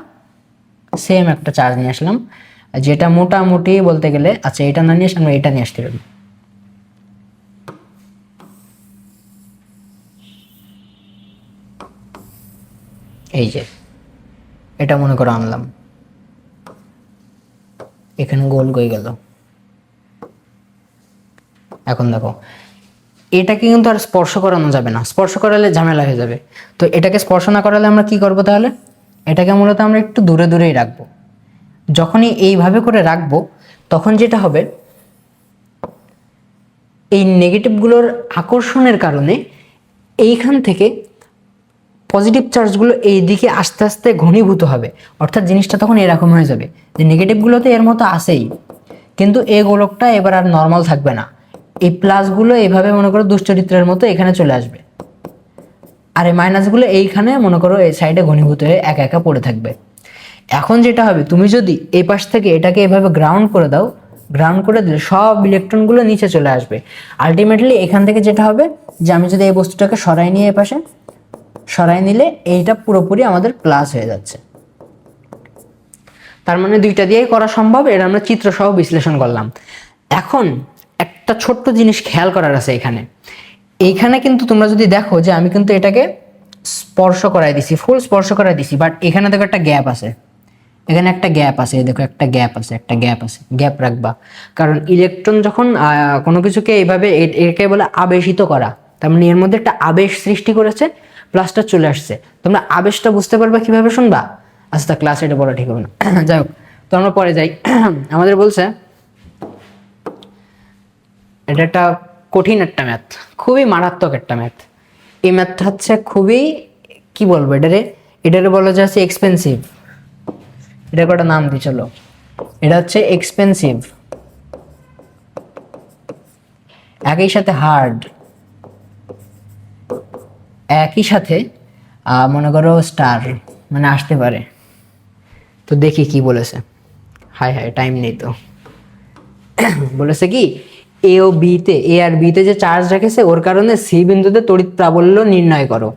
সেম একটা চার্জ নিয়ে আসলাম, যেটা মোটামুটি বলতে গেলে, আচ্ছা এটা না নিয়ে আমরা এটা নিয়ে আসতে পারি। এই যে এটা মনে করো আনলাম, এখানে গোল হয়ে গেল। এখন দেখো এটাকে কিন্তু আর স্পর্শ করানো যাবে না, স্পর্শ করালে ঝামেলা হয়ে যাবে। তো এটাকে স্পর্শ না করালে আমরা কি করব তাহলে, এটাকে মূলত আমরা একটু দূরে দূরেই রাখবো। যখনই এইভাবে করে রাখবো, তখন যেটা হবে, এই নেগেটিভগুলোর আকর্ষণের কারণে এইখান থেকে পজিটিভ চার্জগুলো এই দিকে আস্তে আস্তে ঘনীভূত হবে। অর্থাৎ জিনিসটা তখন এরকম হয়ে যাবে যে নেগেটিভগুলোতে এর মতো আসেই, কিন্তু এই গোলকটা এবার আর নর্মাল থাকবে না, এই প্লাসগুলো এইভাবে মনে করো দুশ্চরিত্রের মতো এখানে চলে আসবে, আর এই মাইনাসগুলো এইখানে মনে করো এই সাইডে ঘনীভূত হয়ে একা একা পড়ে থাকবে। এখন যেটা হবে, তুমি যদি এই পাশ থেকে এটাকে এভাবে গ্রাউন্ড করে দাও, গ্রাউন্ড করে দিলে সব ইলেকট্রনগুলো নিচে চলে আসবে। আলটিমেটলি এখান থেকে যেটা হবে যে আমি যদি এই বস্তুটাকে সরাই নিয়ে এ পাশে সরাই নিলে এইটা পুরোপুরি আমাদের প্লাস হয়ে যাচ্ছে। তার মানে দুইটা দিয়েই করা সম্ভব, এটা আমরা চিত্র সহ বিশ্লেষণ করলাম। এখন একটা ছোট্ট জিনিস খেয়াল করার আছে এখানে। এইখানে কিন্তু তোমরা যদি দেখো যে আমি কিন্তু এটাকে স্পর্শ করাই দিছি, ফুল স্পর্শ করাই দিছি, বাট এখানে দেখো একটা গ্যাপ আছে, এখানে একটা গ্যাপ আছে, দেখো একটা গ্যাপ আছে, একটা গ্যাপ আছে, গ্যাপ রাখবা। কারণ ইলেকট্রন যখন কোনো কিছুকে এইভাবে, একে বলে আবেশিত করা, তার মানে এর মধ্যে একটা আবেশ সৃষ্টি করেছে, প্লাসটা চলে আসছে। তোমরা আবেশটা বুঝতে পারবা কিভাবে, শুনবা। আচ্ছা ক্লাস এটা বলা ঠিক হবে না, যাই হোক। তো আমরা পরে যাই। আমাদের বলছে এটা একটা কঠিন একটা ম্যাথ, খুবই মারাত্মক একটা ম্যাথ। এই ম্যাথটা হচ্ছে খুবই, কি বলবো, এটারে বলা যাচ্ছে এক্সপেন্সিভ। এটা একটা নাম দিই চলো, এটা হচ্ছে এক্সপেন্সিভ, একই সাথে হার্ড, একই সাথে মনে করো স্টার, মানে আসতে পারে। তো দেখি কি বলেছে। হাই হাই টাইম নেই তো। বলেছে কি, এ ও বিতে, এ আর বিতে যে চার্জ রেখেছে ওর কারণে সি বিন্দুতে তড়িৎ প্রাবল্য নির্ণয় করো।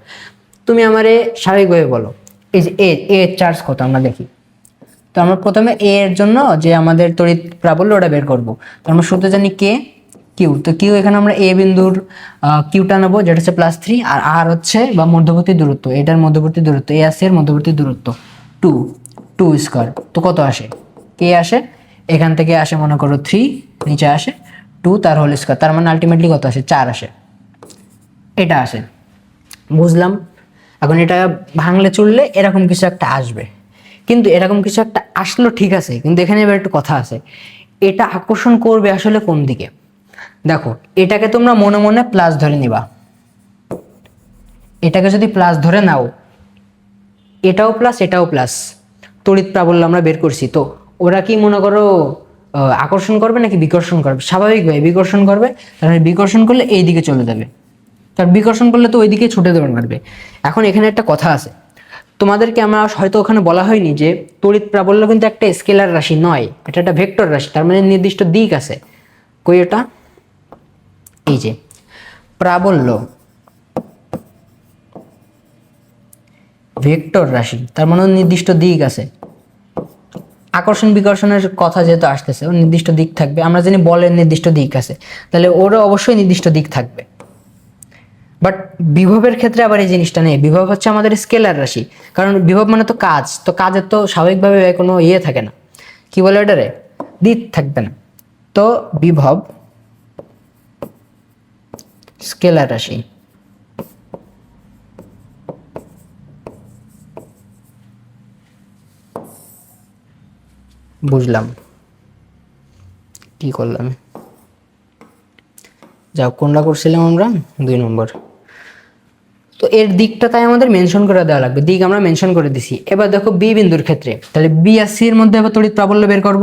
তুমি আমারে স্বাভাবিকভাবে বলো, এই যে এ এর চার্জ কত আমরা দেখি। তো আমরা প্রথমে এ এর জন্য যে আমাদের তড়িৎ প্রাবল্য ওটা বের করব। তো আমরা সূত্র জানি কে কিউ, তো কিউ এখানে আমরা এ বিন্দুর কিউটা নেবো যেটা হচ্ছে +3, আর আর হচ্ছে বা মধ্যবর্তী দূরত্ব, এটার মধ্যবর্তী দূরত্ব এ আছে এর মধ্যবর্তী দূরত্ব 2 স্কয়ার। তো কত আসে? কে আসে এখান থেকে আসে মনে করো 3, নিচে আসে 2 তার হোল স্কয়ার, তার মানে আলটিমেটলি কত আসে? 4 আসে। এটা আসে, বুঝলাম। এখন এটা ভাঙলে চুললে এরকম কিছু একটা আসবে, কিন্তু এরকম কিছু একটা আসলো ঠিক আছে, কিন্তু এখানে এবার একটু কথা আছে, এটা আকর্ষণ করবে আসলে কোন দিকে? দেখো এটাকে তোমরা মনে মনে প্লাস ধরে নিবা, এটাকে যদি প্লাস ধরে নাও, এটাও প্লাস এটাও প্লাস, তড়িৎ প্রাবল্য আমরা বের করছি, তো ওরা কি মনে করো আকর্ষণ করবে নাকি বিকর্ষণ করবে? স্বাভাবিকভাবে বিকর্ষণ করবে, তাহলে বিকর্ষণ করলে এই দিকে চলে যাবে, কারণ বিকর্ষণ করলে তো ওই দিকে ছুটে দেওয়ার মারবে। এখন এখানে একটা কথা আছে, তোমাদেরকে আমরা হয়তো ওখানে বলা হয়নি যে তড়িৎ প্রাবল্য কিন্তু একটা স্কেলার রাশি নয়, এটা একটা ভেক্টর রাশি, তার মানে নির্দিষ্ট দিক আছে। কই ওটা? এই যে প্রাবল্য ভেক্টর রাশি, তার মানে নির্দিষ্ট দিক আছে। আকর্ষণ বিকর্ষণের কথা যেহেতু আসতেছে, ওর নির্দিষ্ট দিক থাকবে, আমরা জানি বলের নির্দিষ্ট দিক আছে, তাহলে ওরও অবশ্যই নির্দিষ্ট দিক থাকবে। বাট বিভবের ক্ষেত্রে আবার এই জিনিসটা নেই, বিভব হচ্ছে আমাদের স্কেলার রাশি, কারণ বিভব মানে তো কাজ, তো কাজের তো স্বাভাবিকভাবে কোনো ইয়ে থাকে না, কি বলে এটারে, দিক থাকবে না। তো বিভব স্কেলার রাশি, বুঝলাম কি করলাম, যাও কোনটা করছিলাম আমরা 2 নম্বর। তো এর দিকটা তাই আমাদের মেনশন করে দেওয়া লাগবে, দিক আমরা মেনশন করে দিছি। এবার দেখো বি বিন্দুর ক্ষেত্রে, তাহলে বি আর সি এর মধ্যে এবার তড়িৎ প্রাবল্য বের করব।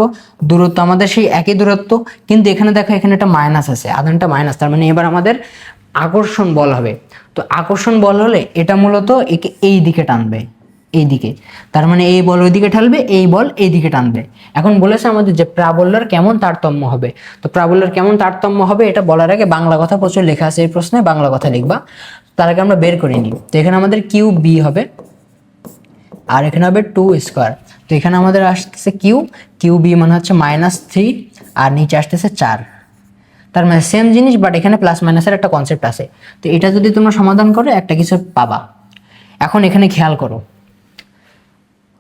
দূরত্ব আমাদের সেই একই দূরত্ব, কিন্তু এখানে দেখো এখানে একটা মাইনাস আছে, আধানটা মাইনাস, তার মানে এবার আমাদের আকর্ষণ বল হবে। তো আকর্ষণ বল হলে এটা মূলত একে এই দিকে টানবে, এই দিকে, তার মানে এই বল ওই দিকে ঠালবে, এই বল এই দিকে টানবে। এখন বলেছে আমাদের যে প্রাবল্যের কেমন তারতম্য হবে, তো প্রাবল্যের কেমন তারতম্য হবে এটা বলার আগে বাংলা কথা প্রচুর লেখা আছে এই প্রশ্নে, বাংলা কথা লিখবা। তার আগে আমরা বের করে নিই, তো এখানে আমাদের কিউ বি হবে, আর এখানে হবে 2 স্কয়ার। তো এখানে আমাদের আসতেছে কিউ, কিউ বি মানে হচ্ছে -3, আর নিচে আসতেছে 4, তার মানে সেম জিনিস, বাট এখানে প্লাস মাইনাসের একটা কনসেপ্ট আছে। তো এটা যদি তোমরা সমাধান করো একটা কিছু পাবা। এখন এখানে খেয়াল করো,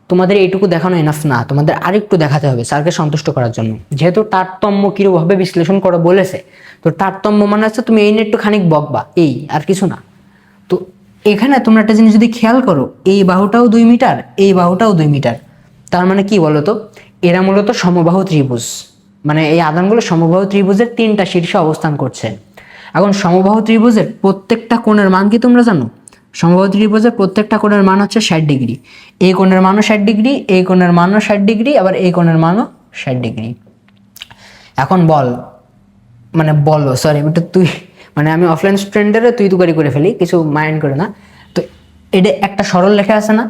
তোমাদের এইটুকু দেখানো এনাফ না, তোমাদের আরেকটু দেখাতে হবে স্যারকে সন্তুষ্ট করার জন্য, যেহেতু তারতম্য কিভাবে বিশ্লেষণ করো বলেছে। তো তারতম্য মানে হচ্ছে তুমি এই নিয়ে একটু খানিক বকবা, এই আর কিছু না। তো এখানে তোমরা একটা জিনিস যদি খেয়াল করো, এই বাহুটাও 2 মিটার, এই বাহুটাও 2 মিটার, তার মানে কি বলতো, এরা মূলত সমবাহু ত্রিভুজ, মানে এই আধানগুলো সমবাহু ত্রিভুজের 3টা শীর্ষে অবস্থান করছে। এখন সমবাহু ত্রিভুজের প্রত্যেকটা কোণের মান কি তোমরা জানো? সমবাহু ত্রিভুজের প্রত্যেকটা কোণের মান হচ্ছে 60 ডিগ্রি, এই কোণের মানও 60 ডিগ্রি, এই কোণের মানও 60 ডিগ্রি, আবার এই কোণের মানও 60 ডিগ্রি। এখন বলো সরি, এটা তুই, মানে আমি অফলাইন স্টুডেন্টের তুই তুকারি করে ফেলি, কিছু মাইন্ড করে না। তো এটা একটা সরল রেখা আছে না,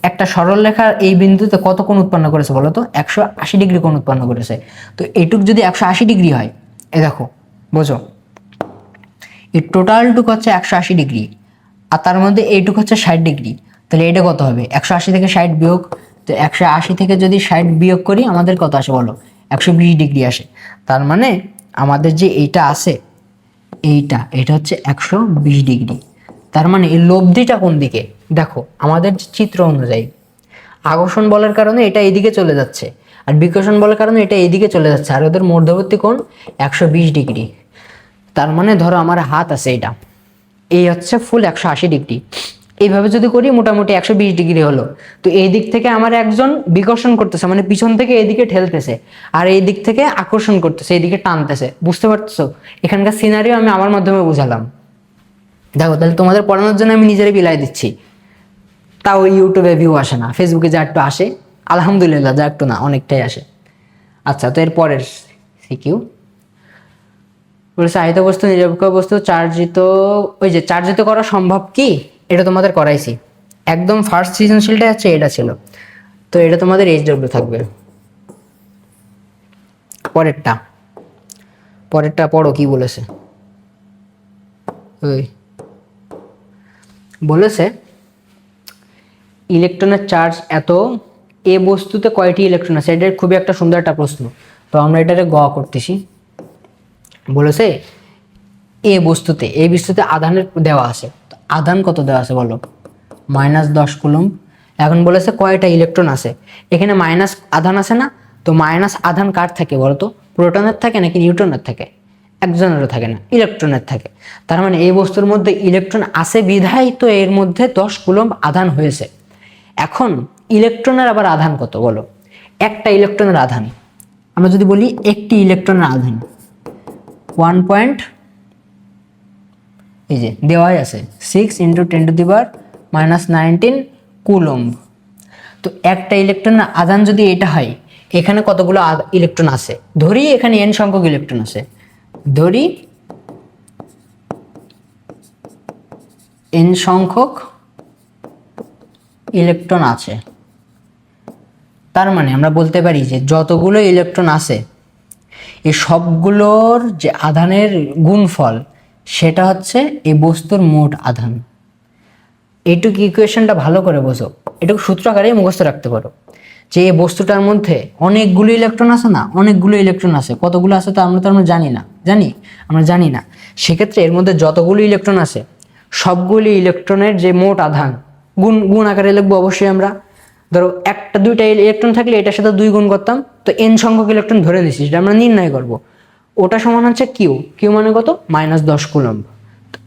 একটা সরল রেখার এই বিন্দুতে কত কোণ উৎপন্ন করেছে বলো তো? 180 ডিগ্রি কোণ উৎপন্ন করেছে। তো এইটুক যদি 180 ডিগ্রি হয়, এ দেখো বোঝো, এই টোটালটুকু হচ্ছে 180 ডিগ্রি, আর তার মধ্যে এইটুকু হচ্ছে 60 ডিগ্রি, তাহলে এটা কত হবে? 180 থেকে 60 বিয়োগ, তো 180 থেকে যদি 60 বিয়োগ করি আমাদের কত আসে বলো? 120 ডিগ্রি আসে। তার মানে আমাদের যে এইটা আছে, এটা হচ্ছে 120 ডিগ্রি। তার মানে এই লব্ধিটা কোন দিকে? দেখো আমাদের চিত্র অনুযায়ী আকর্ষণ বলের কারণে এটা এইদিকে চলে যাচ্ছে, আর বিকর্ষণ বলের কারণে এটা এইদিকে চলে যাচ্ছে, আর ওদের মধ্যবর্তী কোণ 120 ডিগ্রি। তার মানে ধরো আমার হাত আছে, এটা এই হচ্ছে ফুল 180 ডিগ্রি, এইভাবে যদি করি মোটামুটি 120 ডিগ্রি হলো। তো এই দিক থেকে আমার একজন বিকর্ষণ করতেছে, মানে পিছন থেকে এইদিকে ঠেলতেছে, আর এই দিক থেকে আকর্ষণ করতেছে, এইদিকে টানতেছে, বুঝতে পারতেছো? এখানকার সিনারিও আমি আমার মাধ্যমে বুঝালাম। দেখো তাহলে তোমাদের পড়ানোর জন্য আমি নিজেরই বিলাই দিচ্ছি, তাও ইউটিউবে ভিউ আসে না, ফেসবুকে যা একটু আসে আলহামদুলিল্লাহ, যা একটু না অনেকটাই আসে। আচ্ছা, তো এর পরের সিকিউ বলেছে আহিত বস্তু নিরপেক্ষ বস্তু চার্জিত, ওই যে চার্জিত করা সম্ভব কি, এটা তোমাদের করাইছি, একদম ফার্স্ট সৃজনশীলটা হচ্ছে এটা ছিল। তো এটা তোমাদের এইচডব্লিউ থাকবে। পরেরটা পরেরটা পড়ো কি বলেছে। ওই বলেছে ইলেকট্রনের চার্জ এত, এ বস্তুতে কয়টি ইলেকট্রন আছে, এটা খুবই একটা সুন্দর একটা প্রশ্ন। তো আমরা এটারে গ করতেছি। বলেছে এই বস্তুতে আধানের দেওয়া আছে, আধান কত দেওয়া আছে বলো, -10 কুলম্ব। এখন বলেছে কয়টা ইলেকট্রন আছে, এখানে মাইনাস আধান আছে না, তো মাইনাস আধান কার থাকে বলতো, প্রোটনের থাকে নাকি নিউট্রনের থাকে? একজনেরও থাকে না, ইলেকট্রনের থাকে। তার মানে এই বস্তুর মধ্যে ইলেকট্রন আছে বিধায় তো এর মধ্যে 10 কুলম্ব আধান হয়েছে। এখন ইলেকট্রনের আবার আধান কত বলো, একটা ইলেকট্রনের আধান আমরা যদি বলি একটি ইলেকট্রনের আধান 1 পয়েন্ট, এই যে দেওয়াই আছে 6 × 10⁻⁻19 কুলম্ব। তো একটা ইলেকট্রনের আধান যদি এটা হয়, এখানে কতগুলো ইলেকট্রন আছে, ধরি এখানে n সংখ্যক ইলেকট্রন আছে, ধরি n সংখ্যক ইলেকট্রন আছে। তার মানে আমরা বলতে পারি যে যতগুলো ইলেকট্রন আছে এই সবগুলোর যে আধানের গুণফল সেটা হচ্ছে এই বস্তুর মোট আধান। এইটুকু ইকুয়েশনটা ভালো করে বোঝো, এটুকু সূত্র আকারে মুখস্থ রাখতে পারো যে এই বস্তুটার মধ্যে অনেকগুলো ইলেকট্রন আছে না, অনেকগুলো ইলেকট্রন আছে, কতগুলো আছে তা আমরা জানি না। সেক্ষেত্রে এর মধ্যে যতগুলো ইলেকট্রন আছে সবগুলি ইলেকট্রনের যে মোট আধান গুণ আকারে লিখবো অবশ্যই আমরা। ধরো একটা দুইটা ইলেকট্রন থাকলে এটার সাথে 2 গুণ করতাম, তো n সংখ্যক ইলেকট্রন ধরে নিচ্ছি, সেটা আমরা নির্ণয় করব। ওটা সমান হচ্ছে কিউ মানে কত, -10 কুলম্ব।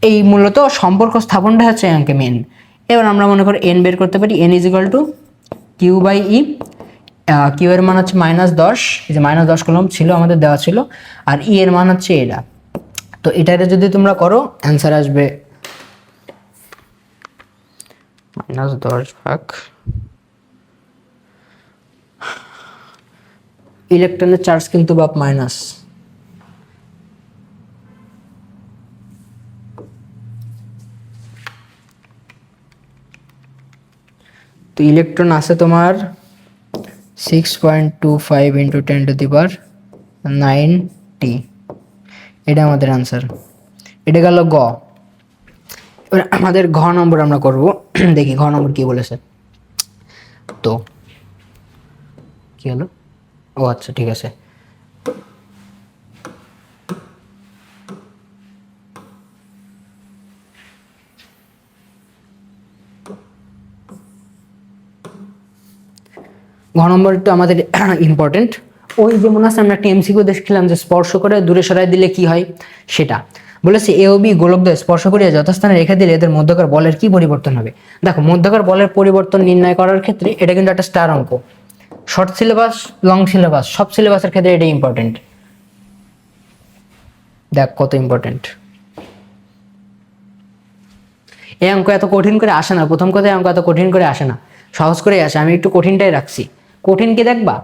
এই মূলত সম্পর্ক স্থাপনটা হচ্ছে অঙ্কে মেন। এবার আমরা মনে করি n বের করতে পারি, n = Q/E। কিউ এর মান হচ্ছে -10, এই যে -10 কুলম্ব ছিল আমাদের দেওয়া ছিল, আর ই এর মান হচ্ছে এটা। তো এটাতে যদি তোমরা করো অ্যান্সার আসবে -10 ভাগ ইলেকট্রনের চার্জ কিন্তু বাপ মাইনাস, তো ইলেকট্রন আছে তোমার 6.25 × 10⁹ এটা আমাদের আনসার। এটা গেল গ। এবার আমাদের ঘ নম্বর আমরা করব, দেখি ঘ নম্বর কি বলেছে। তো কি হলো, ও আচ্ছা ঠিক আছে। ঘ নম্বর একটু আমাদের ইম্পর্টেন্ট। ওই যেমন আছে আমরা একটা এমসিকিউ দেখছিলাম যে স্পর্শ করে দূরে সরাই দিলে কি হয়, সেটা বলেছে এ ও বি গোলকদ্বয় স্পর্শ করিয়া যথাস্থানে রেখে দিলে এদের মধ্যকার বলের কি পরিবর্তন হবে। দেখো মধ্যকার বলের পরিবর্তন নির্ণয় করার ক্ষেত্রে এটা কিন্তু একটা স্টার অঙ্ক। শর্ট সিলেবাস, লং সিলেবাস, সব সিলেবাসের ক্ষেত্রে এটা ইম্পর্টেন্ট। দেখ কত ইম্পর্টেন্ট। এই অঙ্ক এত কঠিন করে আসে না, প্রথম কথায় অঙ্ক এত কঠিন করে আসে না, সহজ করেই আসে। আমি একটু কঠিনটাই রাখছি। কঠিন কি দেখবা,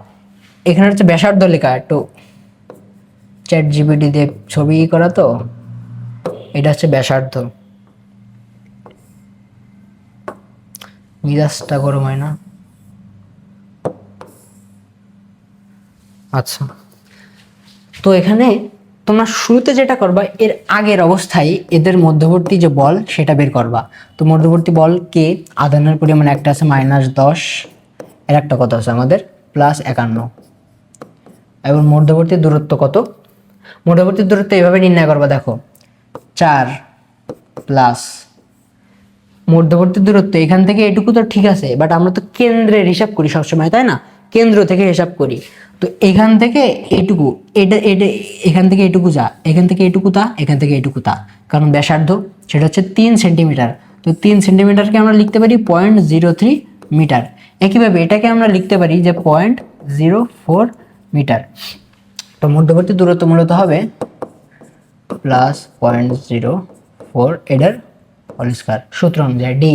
এখানে হচ্ছে ব্যাসার্ধ লেখা, একটু ChatGPT দিয়ে ছবি করা, তো এটা হচ্ছে ব্যাসার্ধ। মিজাজটা গরম হয় না? আচ্ছা, তো এখানে তোমরা শুরুতে যেটা করবা, এর আগের অবস্থায় এদের মধ্যবর্তী যে বল সেটা বের করবা। তো মধ্যবর্তী বল কে, আধানের পরিমাণ একটা আছে -10, এর একটা কত আছে আমাদের +51। এবং মধ্যবর্তী দূরত্ব কত, মধ্যবর্তী দূরত্ব এইভাবে নির্ণয় করবা। দেখো 4 প্লাস মধ্যবর্তী দূরত্ব এখান থেকে এটুকু তো ঠিক আছে, বাট আমরা তো কেন্দ্রের হিসাব করি সবসময়, তাই না? কেন্দ্র থেকে হিসাব করি। তো এখান থেকে এইটুকু, এটা এখান থেকে এইটুকু যা, এখান থেকে এইটুকু তা, এখান থেকে এইটুকু তা, কারণ ব্যাসার্ধ সেটা হচ্ছে 3 সেন্টিমিটার। তো 3 সেন্টিমিটারকে আমরা লিখতে পারি 0.03 মিটার। একইভাবে এটাকে আমরা লিখতে পারি যে 0.04 মিটার। তো মধ্যবর্তী দূরত্ব মূলত হবে +0.04 এটার হোল স্কয়ার, সূত্র অনুযায়ী d²।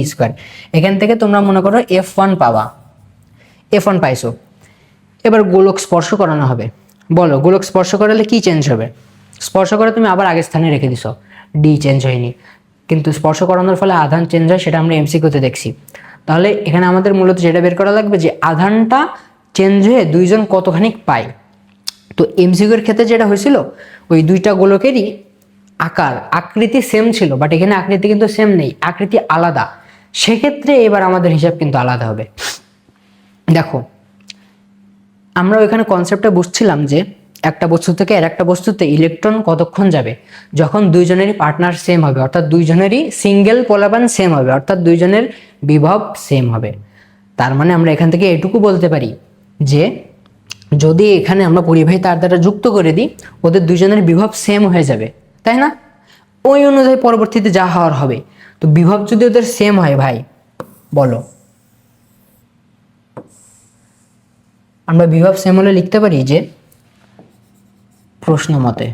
এখান থেকে তোমরা মনে করো F1 পাবা, F1 পাইছো। এবার গোলক স্পর্শ করানো হবে। বলো গোলক স্পর্শ করালে কি চেঞ্জ হবে? স্পর্শ করে তুমি আবার আগের স্থানে রেখে দিছো, ডি চেঞ্জ হয়নি, কিন্তু স্পর্শ করানোর ফলে আধান চেঞ্জ হয়, সেটা আমরা এমসিকিউতে দেখছি। তাহলে এখানে আমাদের মূলত যেটা বের করা লাগবে যে আধানটা চেঞ্জ হয়ে দুইজন কতখানি পায়। তো এমসিকিউর ক্ষেত্রে যেটা হয়েছিল, ওই দুইটা গোলকেরই আকৃতি সেম ছিল, বাট এখানে আকৃতি কিন্তু সেম নেই, আকৃতি আলাদা। সেক্ষেত্রে এবার আমাদের হিসাব কিন্তু আলাদা হবে। দেখো আমরা ওইখানে কনসেপ্টটা বুঝছিলাম যে একটা বস্তু থেকে আর একটা বস্তুতে ইলেকট্রন কতক্ষণ যাবে, যখন দুইজনেরই পার্টনার সেম হবে, অর্থাৎ দুইজনেরই সিঙ্গেল পোলাপান সেম হবে, অর্থাৎ দুইজনের বিভব সেম হবে। তার মানে আমরা এখান থেকে এটুকু বলতে পারি যে যদি এখানে আমরা পরিবাহী তার দ্বারা যুক্ত করে দিই, ওদের দুইজনের বিভব সেম হয়ে যাবে, তাই না? ওই অনুযায়ী পরবর্তীতে যা হওয়ার হবে। তো বিভব যদি ওদের সেম হয় ভাই, বলো আমরা বিভব সেম হলে লিখতে পারি যে প্রশ্ন মতে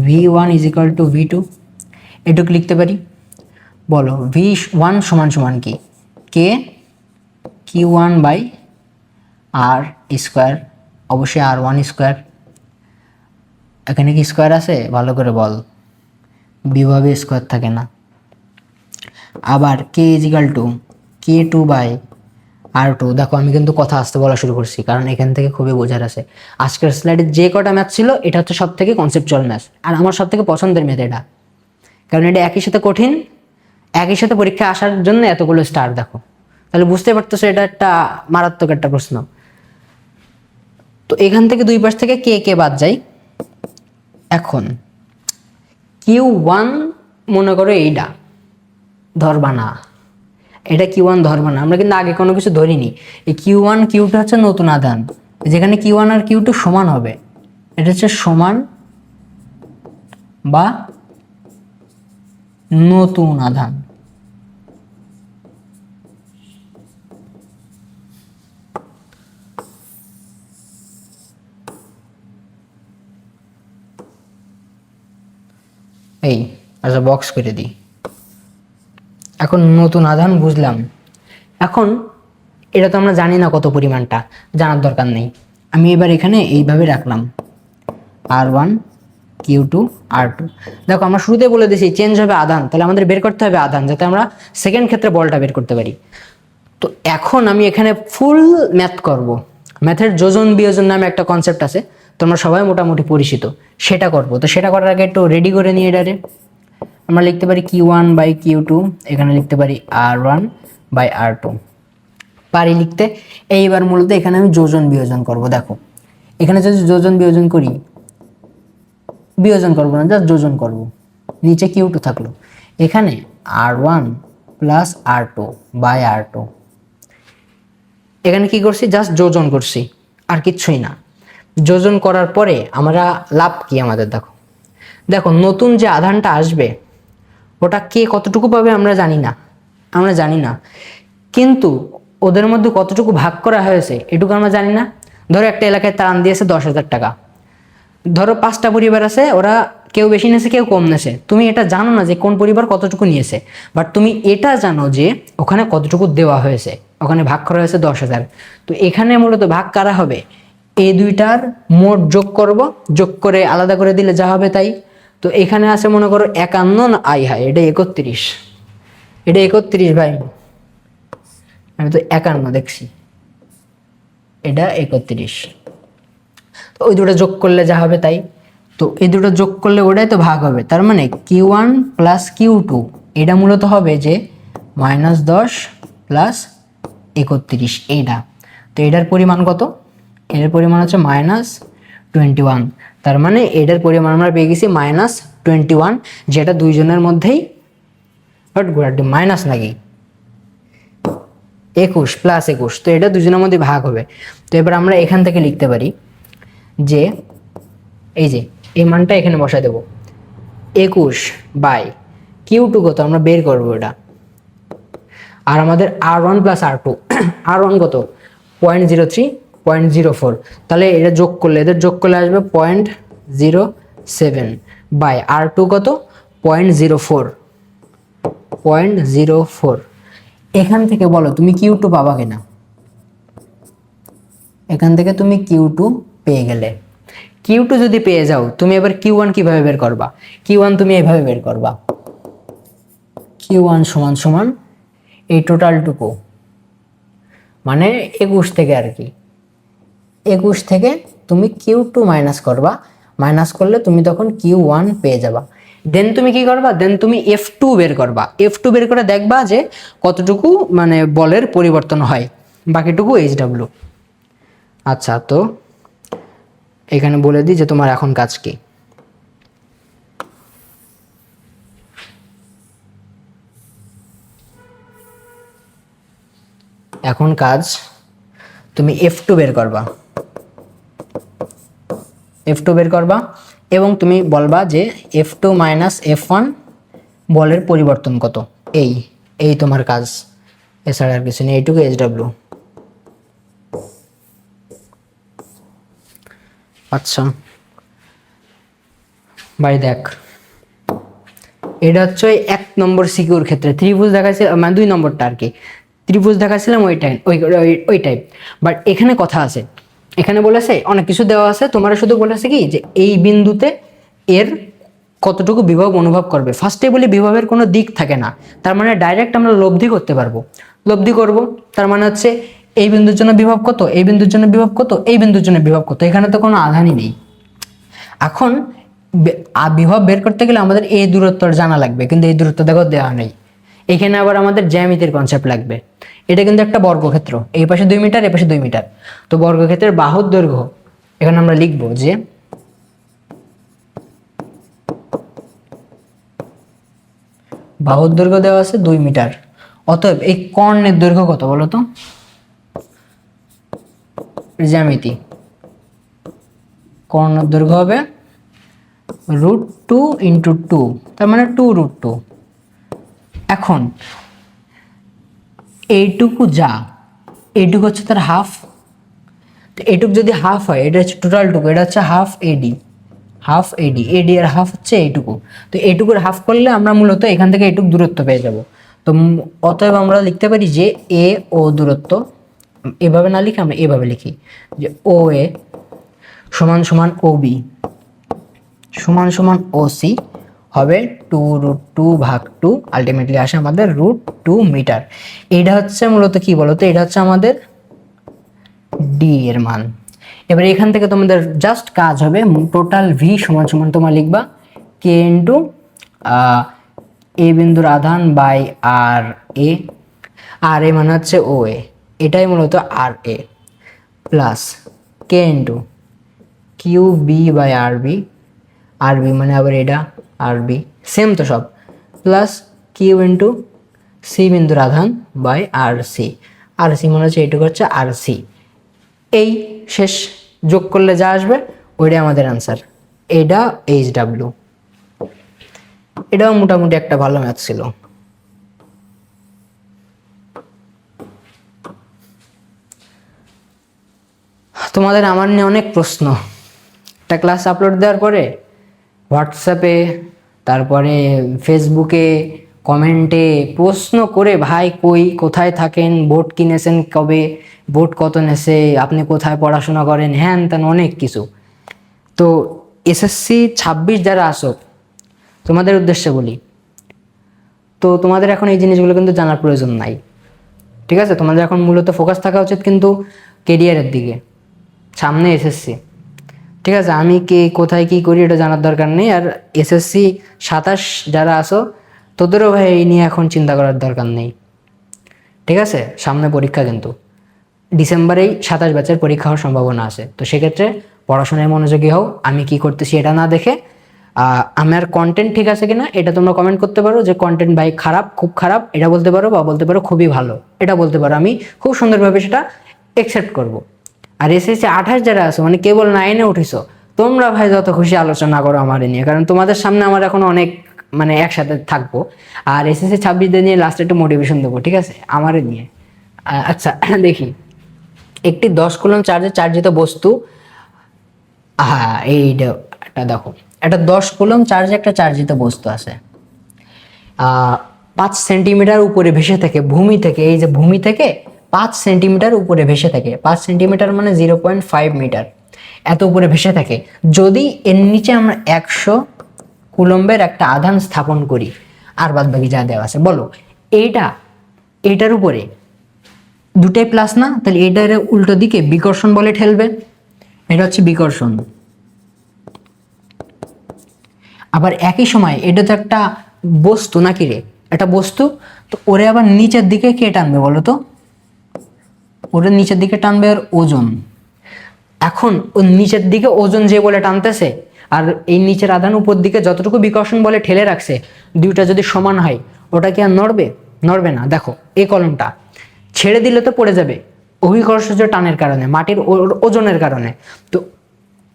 V1 is equal two V2, এটুকু লিখতে পারি। বলো V1 সমান সমান কি? কে Q1 বাই আর স্কোয়ার, অবশ্যই R1 স্কোয়ার। এখানে কি স্কোয়ার আছে? ভালো করে বল, বিভবে স্কোয়ার থাকে না। আবার K is equal to K2 by R2। দেখো আমি কিন্তু কথা আসতে বলা শুরু করছি, কারণ এখান থেকে খুবই বোঝার আছে। আজকের স্লাইডে যে কটা ম্যাথ ছিল এটা হচ্ছে সব থেকে কনসেপচুয়াল ম্যাথ, আর আমার সব থেকে পছন্দের ম্যাথ এটা, কারণ এটা একই সাথে কঠিন, একই সাথে পরীক্ষা আসার জন্য এতগুলো স্টার। দেখো তাহলে বুঝতে পারতেছো এটা একটা মারাত্মক একটা প্রশ্ন। তো এখান থেকে দুই পাশ থেকে কে কে বাদ যায়। এখন Q1 মনে করো এইটা ধরবা না, এটা Q1 ধরবা না, আমরা কিন্তু আগে কোনো কিছু ধরিনি। এই Q1 Q2 হচ্ছে নতুন আধান, যেখানে Q1 আর Q2 সমান হবে, এটা হচ্ছে সমান বা নতুন আধান। এই আচ্ছা বক্স করে দিই। এখন নতুন আধান বুঝলাম। এখন এটা তো আমরা জানি না কত পরিমাণটা, জানার দরকার নেই। আমি এবার এখানে এইভাবে রাখলাম R1 Q2 R2। দেখো আমরা শুরুতে বলে দিয়েছি চেঞ্জ হবে আধান, তাহলে আমাদের বের করতে হবে আধান, যাতে আমরা সেকেন্ড ক্ষেত্রে বলটা বের করতে পারি। তো এখন আমি এখানে ফুল ম্যাথ করব। ম্যাথের যোজন বিয়োজন নামে একটা কনসেপ্ট আছে, তোমরা সবাই মোটামুটি পরিচিত, সেটা করব। তো সেটা করার আগে একটু রেডি করে নিয়ে এটারে আমরা লিখতে পারি Q1 বাই Q2, এখানে লিখতে পারি R1 বাই R2, পারি লিখতে। এইবার মূলত এখানে আমি যোজন বিয়োজন করব। দেখো এখানে যদি যোজন বিয়োজন করি, বিয়োজন করবো না, জাস্ট যোজন করব, নিচে Q2 থাকলো, এখানে R1 plus R2 by R2। এখানে কি করছি? জাস্ট যোজন করছি, আর কিচ্ছুই না। যোজন করার পরে আমরা লাভ কি আমাদের? দেখো দেখো নতুন যে আধানটা আসবে ওটা কে কতটুকু পাবে আমরা জানি না, আমরা জানি না, কিন্তু ওদের মধ্যে কতটুকু ভাগ করা হয়েছে এটুকু আমরা জানি না। ধরো একটা এলাকায় ত্রাণ দিয়েছে 10,000 টাকা, ধরো 5টা পরিবার আছে, ওরা কেউ বেশি নিয়েছে কেউ কম নিয়েছে, তুমি এটা জানো না যে কোন পরিবার কতটুকু নিয়েছে, বাট তুমি এটা জানো যে ওখানে কতটুকু দেওয়া হয়েছে, ওখানে ভাগ করা হয়েছে 10,000। তো এখানে মূলত ভাগ কারা হবে? এই দুইটার মোট যোগ করব, যোগ করে আলাদা করে দিলে যা হবে তাই। তো এখানে আছে মনে করো 51 না, আই হাই এটা 31, এটা 31 ভাই, আমি তো 51 দেখছি, এটা 31। তো ওই দুটো যোগ করলে যা হবে তাই। তো এই দুটো যোগ করলে ওটাই তো ভাগ হবে, তার মানে Q1 প্লাস Q2 এটা মূলত হবে যে -10 প্লাস 31 এইটা। তো এটার পরিমাণ কত? এটার পরিমাণ হচ্ছে -21, তার মানে এটার পরিমাণ আমরা পেয়ে গেছি -21, যেটা দুইজনের মধ্যেই মাইনাস নাকি 21 প্লাস 21, তো এটা দুজনের মধ্যে ভাগ হবে। তো এবার আমরা এখান থেকে লিখতে পারি যে এই যে এই মানটা এখানে বসায় দেব, 21 বাই Q2 কত আমরা বের করবো এটা, আর আমাদের R1 প্লাস R2, R1 কত 0.03 0.04, তাহলে এটা যোগ করলে এদের যোগ করলে আসবে 0.07 বাই R2 কত 0.04 0.04। এখান থেকে বলো তুমি Q2 পাবা কিনা? এখান থেকে তুমি Q2 পেয়ে গেলে, Q2 যদি পেয়ে যাও তুমি এবার Q1 কিভাবে বের করবা? Q1 তুমি এইভাবে বের করবা, Q1 সমান সমান এই টোটালটুকু, মানে 21 থেকে আর কি, 21 থেকে তুমি Q2 মাইনাস করবা, মাইনাস করলে তুমি তখন Q1 পেয়ে যাবা। দেন তুমি কি করবা? দেন তুমি F2 বের করবা, F2 বের করে দেখবা যে কতটুকু মানে বলের পরিবর্তন হয়। বাকিটুকু HW। আচ্ছা, তো এখানে বলে দিই যে তোমার এখন কাজ কি। এখন কাজ তুমি F2 বের করবা, F2 বের করবা এবং তুমি বলবা যে F2 মাইনাস F1 বলের পরিবর্তন কত, এই এই তোমার কাজ, এছাড়া আর কিছু নেই, এইটুকু HW। আচ্ছা ভাই দেখ, এটা হচ্ছে ওই 1 নম্বর সিকিউর ক্ষেত্রে ত্রিভুজ দেখাচ্ছিল, মানে 2 নম্বরটা আর কি, ত্রিভুজ দেখাচ্ছিলাম ওই টাইম, ওই টাইপ। বাট এখানে কথা আছে, এখানে বলেছে অনেক কিছু দেওয়া আছে, তোমার শুধু বলেছে কি যে এই বিন্দুতে এর কতটুকু বিভব অনুভব করবে। ফার্স্টে বলি বিভবের কোনো দিক থাকে না, তার মানে ডাইরেক্ট আমরা লব্ধি করতে পারবো, লব্ধি করব, তার মানে হচ্ছে এই বিন্দুর জন্য বিভব কত, এই বিন্দুর জন্য বিভব কত, এই বিন্দুর জন্য বিভব কত, এখানে তো কোনো আধানই নেই। এখন বিভব বের করতে গেলে আমাদের এই দূরত্ব জানা লাগবে, কিন্তু এই দূরত্ব দেখো দেওয়া নেই। এখানে আবার আমাদের জ্যামিতির কনসেপ্ট লাগবে। এটা কিন্তু একটা বর্গক্ষেত্র, এই পাশে 2 মিটার, এই পাশে 2 মিটার, তো বর্গক্ষেত্রের বাহুর দৈর্ঘ্য এখানে আমরা লিখবো যে বাহুর দৈর্ঘ্য দেওয়া আছে 2 মিটার। অতএব এই কর্ণের দৈর্ঘ্য কত বলো তো, জ্যামিতি, কর্ণের দৈর্ঘ্য হবে √2 × 2, তার মানে 2√2। এখন এইটুকু যা, এইটুকু হচ্ছে তার হাফ, তো এইটুকু যদি হাফ হয়, এটা হচ্ছে টোটালটুকু, এটা হচ্ছে হাফ এডি, হাফ এডি, এডি এর হাফ হচ্ছে এইটুকু, তো এইটুকুর হাফ করলে আমরা মূলত এখান থেকে এইটুকু দূরত্ব পেয়ে যাব। তো অতএব আমরা লিখতে পারি যে এ ও দূরত্ব, এভাবে না লিখে আমরা এভাবে লিখি যে ও এ সমান সমান ও বি সমান সমান ও সি হবে 2√2/2, আলটিমেটলি আসে আমাদের √2 মিটার। এটা হচ্ছে মূলত কি বলতো, এটা হচ্ছে আমাদের ডি এর মান। এবার এখান থেকে তোমাদের জাস্ট কাজ হবে টোটাল ভি সমান সমান তোমার লিখবা কে ইন্টু এ বিন্দুর আধান বাই আর এ, আর এ মানে হচ্ছে ও এ, এটাই মূলত আর A, plus K into Q B by R B, R B মানে আবার এটা আর বি, সেম তো সব, প্লাস কিউ ইন্টু সি বিন্দুর আধান by R C, R C মানে হচ্ছে এইটুকু হচ্ছে আর সি। এই শেষ যোগ করলে যা আসবে ওইটাই আমাদের অ্যান্সার। এটা HW। এটাও মোটামুটি একটা ভালো ম্যাথ ছিল। তোমাদের আমার নিয়ে অনেক প্রশ্ন, একটা ক্লাস আপলোড দেওয়ার পরে হোয়াটসঅ্যাপে, তারপরে ফেসবুকে কমেন্টে প্রশ্ন করে, ভাই কই কোথায় থাকেন, বোর্ড কিনেছেন কবে, বোর্ড কত নেছে, আপনি কোথায় পড়াশোনা করেন, হ্যান ত্যান অনেক কিছু। তো SSC 26 যারা আসো তোমাদের উদ্দেশ্যে বলি, তো তোমাদের এখন এই জিনিসগুলো কিন্তু জানার প্রয়োজন নাই, ঠিক আছে? তোমাদের এখন মূলত ফোকাস থাকা উচিত কিন্তু কেরিয়ারের দিকে, সামনে SSC, ঠিক আছে? আমি কে কোথায় কি করি এটা জানার দরকার নেই। আর SSC 27 যারা আসো তোদেরও ভাই এই নিয়ে এখন চিন্তা করার দরকার নেই, ঠিক আছে? সামনে পরীক্ষা, কিন্তু ডিসেম্বরেই 27 ব্যাচের পরীক্ষা হওয়ার সম্ভাবনা আছে, তো সেক্ষেত্রে পড়াশোনায় মনোযোগী হও। আমি কি করতেছি এটা না দেখে আমার কন্টেন্ট ঠিক আছে কিনা এটা তোমরা কমেন্ট করতে পারো, যে কন্টেন্ট ভাই খারাপ, খুব খারাপ এটা বলতে পারো, বা বলতে পারো খুবই ভালো এটা বলতে পারো, আমি খুব সুন্দরভাবে সেটা অ্যাকসেপ্ট করব। আর SSC 28 যারা আছো, মানে কেবল 9-এ উঠিছো, তোমরা ভাই যত খুশি আলোচনা করো আমার নিয়ে, কারণ তোমাদের সামনে আমার এখন অনেক মানে একসাথে থাকবো। আর SSC 26 নিয়ে লাস্টে একটু মোটিভেশন দেবো, ঠিক আছে, আমার নিয়ে। আচ্ছা দেখি, একটি 10 কুলম্ব চার্জে চার্জিত বস্তু, হ্যাঁ এইটা দেখো, একটা 10 কুলম্ব চার্জে একটা চার্জিত বস্তু আছে, 5 সেন্টিমিটার উপরে ভেসে থাকে ভূমি থেকে, এই যে ভূমি থেকে 5 সেন্টিমিটার উপরে ভেসে থাকে, 5 সেন্টিমিটার মানে 0.5 মিটার, এত উপরে ভেসে থাকে। যদি এর নিচে আমরা 100 কুলম্বের একটা আধান স্থাপন করি, আর বাদ বাকি যা দেওয়া আছে, বলো এইটার উপরে দুটাই প্লাস না, তাহলে এটার উল্টো দিকে বিকর্ষণ বলে ঠেলবে, এটা হচ্ছে বিকর্ষণ। আবার একই সময় এটা তো একটা বস্তু নাকি রে, একটা বস্তু, তো ওরে আবার নিচের দিকে কে টানবে বলো তো, ওটা নিচের দিকে টানবে আর ওজন, এখন ও নিচের দিকে ওজন যে বলে টানতেছে আর এই নিচের আধান উপর দিকে যতটুকু বিকর্ষণ বলে ঠেলে রাখছে, দুইটা যদি সমান হয় ওটা কি আর নড়বে? নড়বে না। দেখো এই কলমটা ছেড়ে দিলে তো পড়ে যাবে অভিকর্ষজ টানের কারণে, মাটির ওজনের কারণে। তো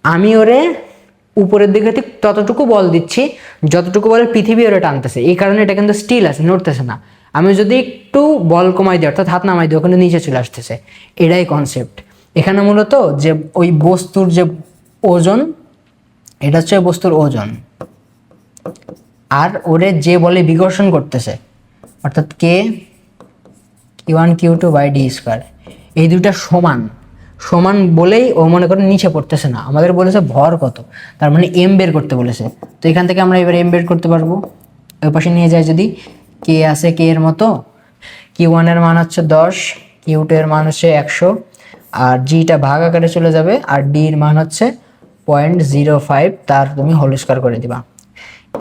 আমি ওরে উপরের দিকে ঠিক ততটুকু বল দিচ্ছি যতটুকু বলে পৃথিবী ওরে টানতেছে, এই কারণে এটা কিন্তু স্টিল আছে, নড়তেছে না। আমি যদি একটু বল কমাই দিই অর্থাৎ হাত নামাই দিই ওখানে নিচে চলে আসতেছে। এটাই কনসেপ্ট এখানে মূলত, যে ওই বস্তুর যে ওজন, এটা হচ্ছে বস্তুর ওজন, আর ওরে যে বলে বিকর্ষণ করতেছে অর্থাৎ Q1Q2/d², এই দুইটা সমান সমান বলেই ও মনে করেন নিচে পড়তেছে না। আমাদের বলেছে ভর কত, তার মানে এম বের করতে বলেছে। তো এখান থেকে আমরা এবার এম বের করতে পারবো। ওই পাশে নিয়ে যায় যদি কে আছে কে এর মতো, Q1 এর মান হচ্ছে 10, Q2 এর মান হচ্ছে 100, আর জিটা ভাগ আকারে চলে যাবে, আর ডি এর মান হচ্ছে 0.05, তার তুমি হোল স্কয়ার করে দিবা।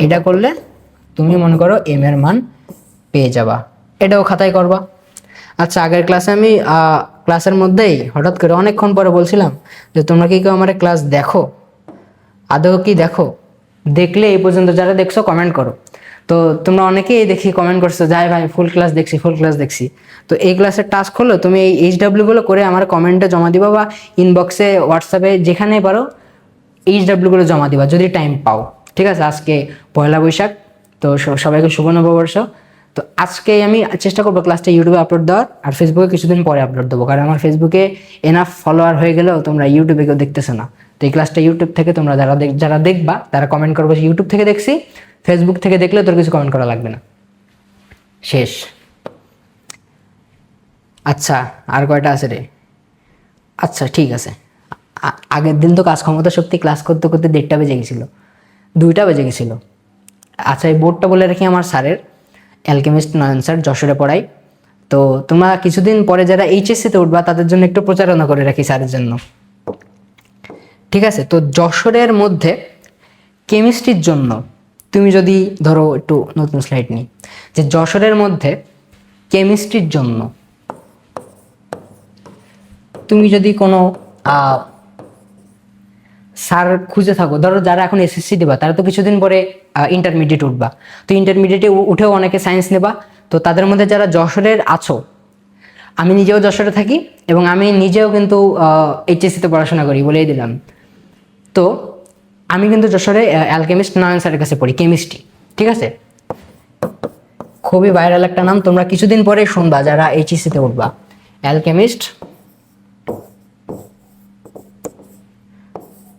এটা করলে তুমি মনে করো এম এর মান পেয়ে যাবা। এটাও খাতায় করবা। আচ্ছা, আগের ক্লাসে আমি ক্লাসের মধ্যেই হঠাৎ করে অনেকক্ষণ পরে বলছিলাম যে তোমরা কি কেউ আমার ক্লাস দেখো? আদৌ কি দেখো? দেখলে এই পর্যন্ত যারা দেখছো কমেন্ট করো। তো তোমরা অনেকেই দেখি কমেন্ট করছো, যাই ভাই ফুল ক্লাস দেখছি, ফুল ক্লাস দেখছি। তো এই ক্লাসের টাস্ক হলো তুমি এই HW গুলো করে আমার কমেন্টে জমা দিবা, বা ইনবক্সে হোয়াটসঅ্যাপে যেখানেই পারো HW গুলো জমা দিবা যদি টাইম পাও। ঠিক আছে? আজকে পয়লা বৈশাখ, তো সবাইকে শুভ নববর্ষ। তো আজকে আমি চেষ্টা করবো ক্লাসটা ইউটিউবে আপলোড দেওয়ার, আর ফেসবুকে কিছুদিন পরে আপলোড দেবো, কারণ আমার ফেসবুকে এনাফ ফলোয়ার হয়ে গেলেও তোমরা ইউটিউবে কেউ দেখতেছে না। তো এই ক্লাসটা ইউটিউব থেকে তোমরা যারা দেখবা তারা কমেন্ট করবো যে ইউটিউব থেকে দেখছি, ফেসবুক থেকে দেখলে তোর কিছু কমেন্ট করা লাগবে না। শেষ। আচ্ছা, আর কয়টা আছে রে? আচ্ছা ঠিক আছে। আগের দিন তো কাজ ক্ষমতা শক্তি ক্লাস করতে করতে 1:30 বেজে গেছিল, 2টা বেজে গেছিল। আচ্ছা, এই বোর্ডটা বলে রাখি আমার স্যারের, অ্যালকেমিস্ট নয়ন স্যার, যশোরে পড়াই। তো তোমরা কিছুদিন পরে যারা HSC-তে উঠবা তাদের জন্য একটু প্রচারণা করে রাখি স্যারের জন্য। ঠিক আছে? তো যশোরের মধ্যে কেমিস্ট্রির জন্য তুমি যদি ধরো, একটু নতুন স্লাইড নিই, যে যশোরের মধ্যে কেমিস্ট্রির জন্য তুমি যদি কোনো স্যার খুঁজে থাকো, ধরো যারা এখন SSC দেবা তারা তো কিছুদিন পরে ইন্টারমিডিয়েট উঠবা। তো ইন্টারমিডিয়েটে উঠেও অনেকে সায়েন্স নেবা। তো তাদের মধ্যে যারা যশোরের আছো, আমি নিজেও যশোরে থাকি এবং আমি নিজেও কিন্তু HSC-তে পড়াশোনা করি, বলেই দিলাম। তো আমি কিন্তু যশোরে অ্যালকেমিস্ট নয়ন স্যারের কাছে পড়ি কেমিস্ট্রি। ঠিক আছে? খুবই ভাইরাল একটা নাম, তোমরা কিছুদিন পরে শুনবা যারা HSC-তে উঠবা, অ্যালকেমিস্ট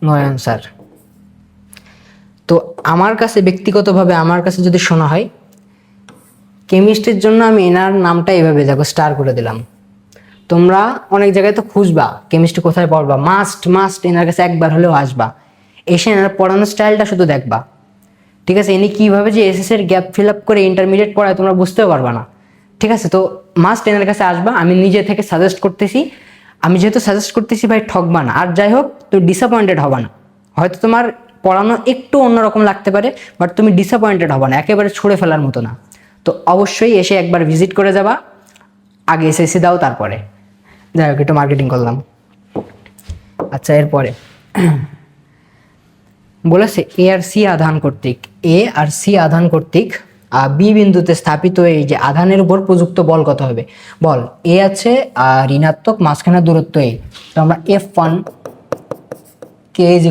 নয়ন স্যার। তো আমার কাছে ব্যক্তিগতভাবে আমার কাছে যদি শোনা হয় কেমিস্ট্রির জন্য, আমি এনার নামটা এভাবে দেখো স্টার করে দিলাম। তোমরা অনেক জায়গায় তো খুঁজবা কেমিস্ট্রি কোথায় পড়বা, মাস্ট এনার কাছে একবার হলেও আসবা, এসে এনার পড়ানোর স্টাইলটা শুধু দেখবা। ঠিক আছে? ইনি কীভাবে যে SSC এর গ্যাপ ফিল আপ করে ইন্টারমিডিয়েট পড়ায় তোমরা বুঝতেও পারবা না। ঠিক আছে? তো মাস্ট এনার কাছে আসবা। আমি নিজে থেকে সাজেস্ট করতেছি, আমি যেহেতু সাজেস্ট করতেছি ভাই, ঠকবা না। আর যাই হোক, তো ডিসঅ্যাপয়েন্টেড হবা না। হয়তো তোমার পড়ানো একটু অন্যরকম লাগতে পারে, বাট তুমি ডিসঅ্যাপয়েন্টেড হবা না, একেবারে ছুঁড়ে ফেলার মতো না। তো অবশ্যই এসে একবার ভিজিট করে যাবা, আগে SSC দাও তারপরে। যাই হোক, একটু মার্কেটিং করলাম। আচ্ছা, এরপরে বলেছে A আর C আধান কর্তৃক B বিন্দুতে স্থাপিত এই যে আধানের উপর প্রযুক্ত বল কত হবে? বল A আছে ঋণাত্মক, মাঝখানে দূরত্ব A, তো আমরা F1 K =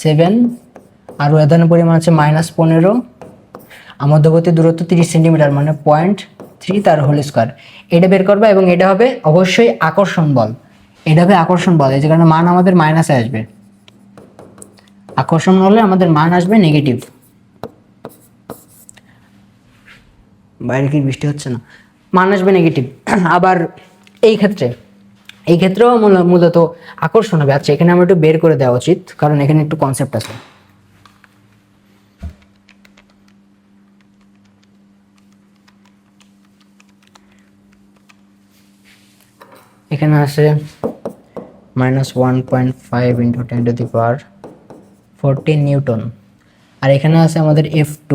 7, আর আধানের পরিমাণ আছে -15, মধ্যবর্তী দূরত্ব 30 সেন্টিমিটার, মানে 0.3, তার হোল স্কয়ার। এটা বের করবা এবং এটা হবে অবশ্যই আকর্ষণ বল। এটা হবে আকর্ষণ বল, এই যে কারণে মান আমাদের মাইনাসে আসবে। আকর্ষণ হলে আমাদের মান আসবে নেগেটিভ। বাইরে কি বৃষ্টি হচ্ছে না? মান আসবে নেগেটিভ। আবার এই ক্ষেত্রেও মূলত আকর্ষণ হবে। আচ্ছা, এখানে আমরা একটু বের করে দেওয়া উচিত, কারণ এখানে একটু কনসেপ্ট আছে। এখানে আছে -1.5 × 10⁻14 নিউটন, আর এখানে আছে আমাদের F2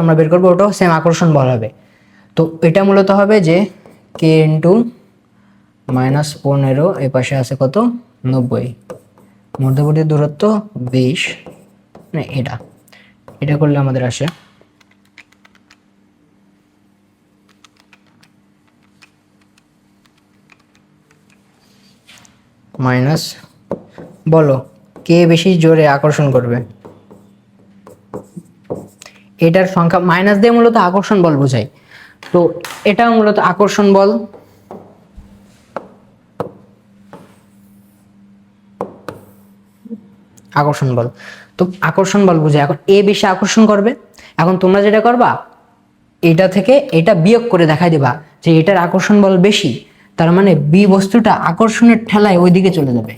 আমরা বের করবো, ওটাও সেম আকর্ষণ বল হবে। তো এটা মূলত হবে যে K × -15, এই পাশে আছে কত 90, মধ্যবর্তী দূরত্ব 20, না এটা এটা করলে আমাদের আসে মাইনাস, বলো কে বেশি জোরে আকর্ষণ করবে? এটার সংখ্যা মাইনাস দিয়ে মূলত আকর্ষণ বল বোঝায়, তো এটাও মূলত আকর্ষণ বল। আকর্ষণ বল, তো আকর্ষণ বল বুঝে এখন এ বেশি আকর্ষণ করবে। এখন তোমরা যেটা করবা, এটা থেকে এটা বিয়োগ করে দেখাই দিবা যে এটার আকর্ষণ বল বেশি, তার মানে বি বস্তুটা আকর্ষণের ঠেলায় ওইদিকে চলে যাবে,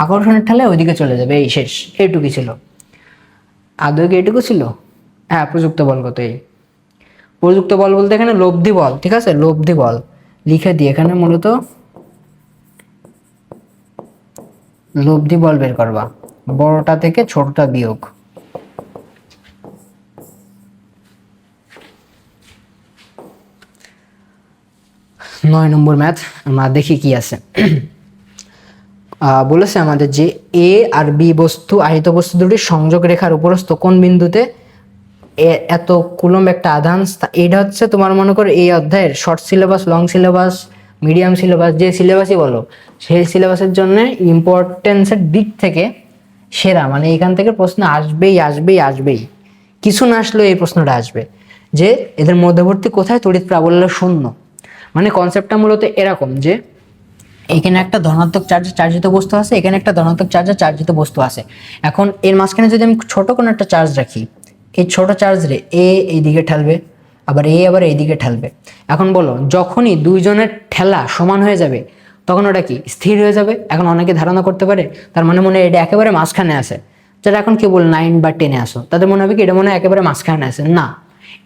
আকর্ষণের ঠেলায় ওইদিকে চলে যাবে। এই শেষ, এইটুকু ছিল। আদৌ কি এইটুকু ছিল? হ্যাঁ, প্রযুক্ত বল কত? এই প্রযুক্ত বল বলতে এখানে লব্ধি বল, ঠিক আছে, লব্ধি বল লিখে দিই এখানে, মূলত লব্ধি বল বের করবা, বড়টা থেকে ছোটটা বিয়োগ। নয় নম্বর ম্যাথ, আমরা দেখি কি আছে। বলেছে আমাদের যে এ আর বি বস্তু, আহিত বস্তু দুটির সংযোগ রেখার উপরস্থ কোন বিন্দুতে এত কুলম্ব একটা আধান, এটা হচ্ছে তোমার মনে করো এই অধ্যায়ের short syllabus, long syllabus, medium syllabus, যে সিলেবাসই বলো সেই সিলেবাসের জন্য ইম্পর্টেন্সের দিক থেকে সেরা, মানে এখান থেকে প্রশ্ন আসবেই আসবেই আসবেই, কিছু না আসলেও এই প্রশ্নটা আসবে যে এদের মধ্যবর্তী কোথায় তড়িৎ প্রাবল্য শূন্য। মানে কনসেপ্টটা মূলত এরকম যে এখানে একটা ধনাত্মক চার্জে চার্জিত বস্তু আছে, এখানে একটা ধনাত্মক চার্জে চার্জিত বস্তু আছে। এখন এর মাঝখানে যদি আমি ছোট কোনো একটা চার্জ রাখি, এই ছোট চার্জ রে এ এইদিকে ঠেলবে, আবার এইদিকে ঠেলবে। এখন বলো যখনই দুইজনের ঠেলা সমান হয়ে যাবে তখন ওটা কি স্থির হয়ে যাবে? এখন অনেকে ধারণা করতে পারে তার মানে মনে হয় এটা একেবারে মাঝখানে আছে, যারা এখন কেবল 9 বা 10-এ আসো তাদের মনে হবে কি এটা মনে হয় একেবারে মাঝখানে আছে। না,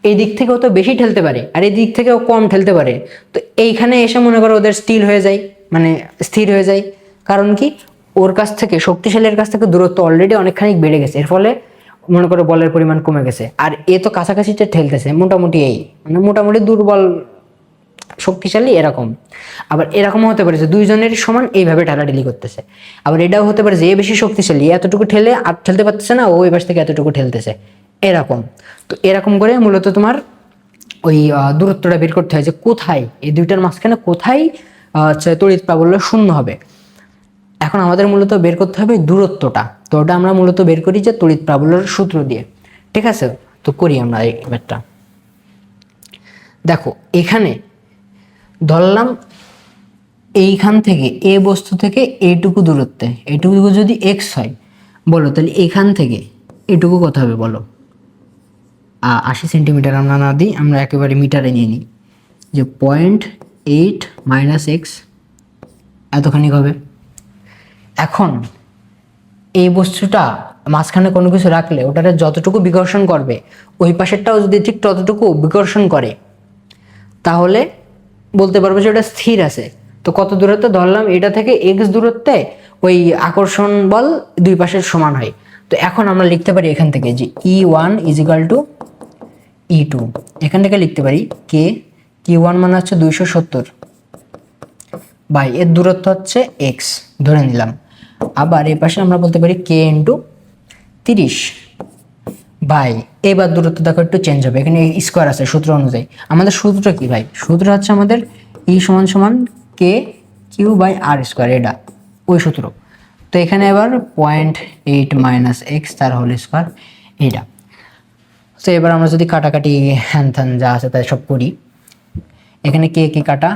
এই দিক থেকেও তো বেশি ঠেলতে পারে আর এই দিক থেকেও কম ঠেলতে পারে। তো এইখানে এসে মনে করো ওদের স্টিল হয়ে যায়, মানে স্থির হয়ে যায়। কারণ কি, ওর কাছ থেকে, শক্তিশালীর কাছ থেকে দূরত্ব অলরেডি অনেকখানি বেড়ে গেছে, এর ফলে মনে করো বলের পরিমাণ কমে গেছে। আর এ তো কাছাকাছি ঠেলতেছে মোটামুটি, এই মানে মোটামুটি দুর্বল শক্তিশালী এরকম। আবার এরকমও হতে পারে যে দুইজনের সমান এইভাবে ঠেলাঠেলি করতেছে। আবার এটাও হতে পারে যে এ বেশি শক্তিশালী, এতটুকু ঠেলে আর ঠেলতে পারতেছে না, ও এই পাশ থেকে এতটুকু ঠেলতেছে, এরকম। তো এরকম করে মূলত তোমার ওই দূরত্বটা বের করতে হয় যে কোথায় এই দুইটার মাঝখানে কোথায় তড়িৎ প্রাবল্য শূন্য হবে। এখন আমাদের মূলত বের করতে হবে দূরত্বটা, তো ওটা আমরা মূলত বের করি যে তড়িৎ প্রাবল্যের সূত্র দিয়ে, ঠিক আছে? তো করি আমরা এই ব্যাপারটা। দেখো এখানে ধরলাম এইখান থেকে এ বস্তু থেকে এইটুকু দূরত্বে, এইটুকু যদি এক্স হয়, বলো তাহলে এখান থেকে এটুকু কত হবে বলো? 80 সেন্টিমিটার আমরা না দিই, আমরা একেবারে মিটারে নিয়ে নিই, যে 0.8 - x এতখানি হবে। এখন এই বস্তুটা মাঝখানে কোনো কিছু রাখলে ওটাতে যতটুকু বিকর্ষণ করবে ওই পাশেরটাও যদি ঠিক ততটুকু বিকর্ষণ করে তাহলে বলতে পারবো যে ওটা স্থির আছে। তো কত দূরত্বে ধরলাম, এটা থেকে এক্স দূরত্বে ওই আকর্ষণ বল দুই পাশের সমান হয়। তো এখন আমরা লিখতে পারি এখান থেকে যে E1 = E2, এখান থেকে লিখতে পারি কে Q1 মানে হচ্ছে 270 বাই এর দূরত্ব হচ্ছে এক্স ধরে নিলাম। আবার এই পাশে আমরা বলতে পারি কে ইন্টু 30 বাই, এবার দূরত্ব দেখো একটু চেঞ্জ হবে, এখানে স্কোয়ার আছে সূত্র অনুযায়ী। আমাদের সূত্র কি ভাই? সূত্র হচ্ছে আমাদের ই সমান সমান কে কিউ বাই আর স্কোয়ার, এটা ওই সূত্র। তো এখানে এবার 0.8 - x তার হোল স্কোয়ার, এটা। তো এবার আমরা যদি কাটাকাটি হ্যান ত্যান যা আছে তাই সব করি, এখানে কে কে কাটা,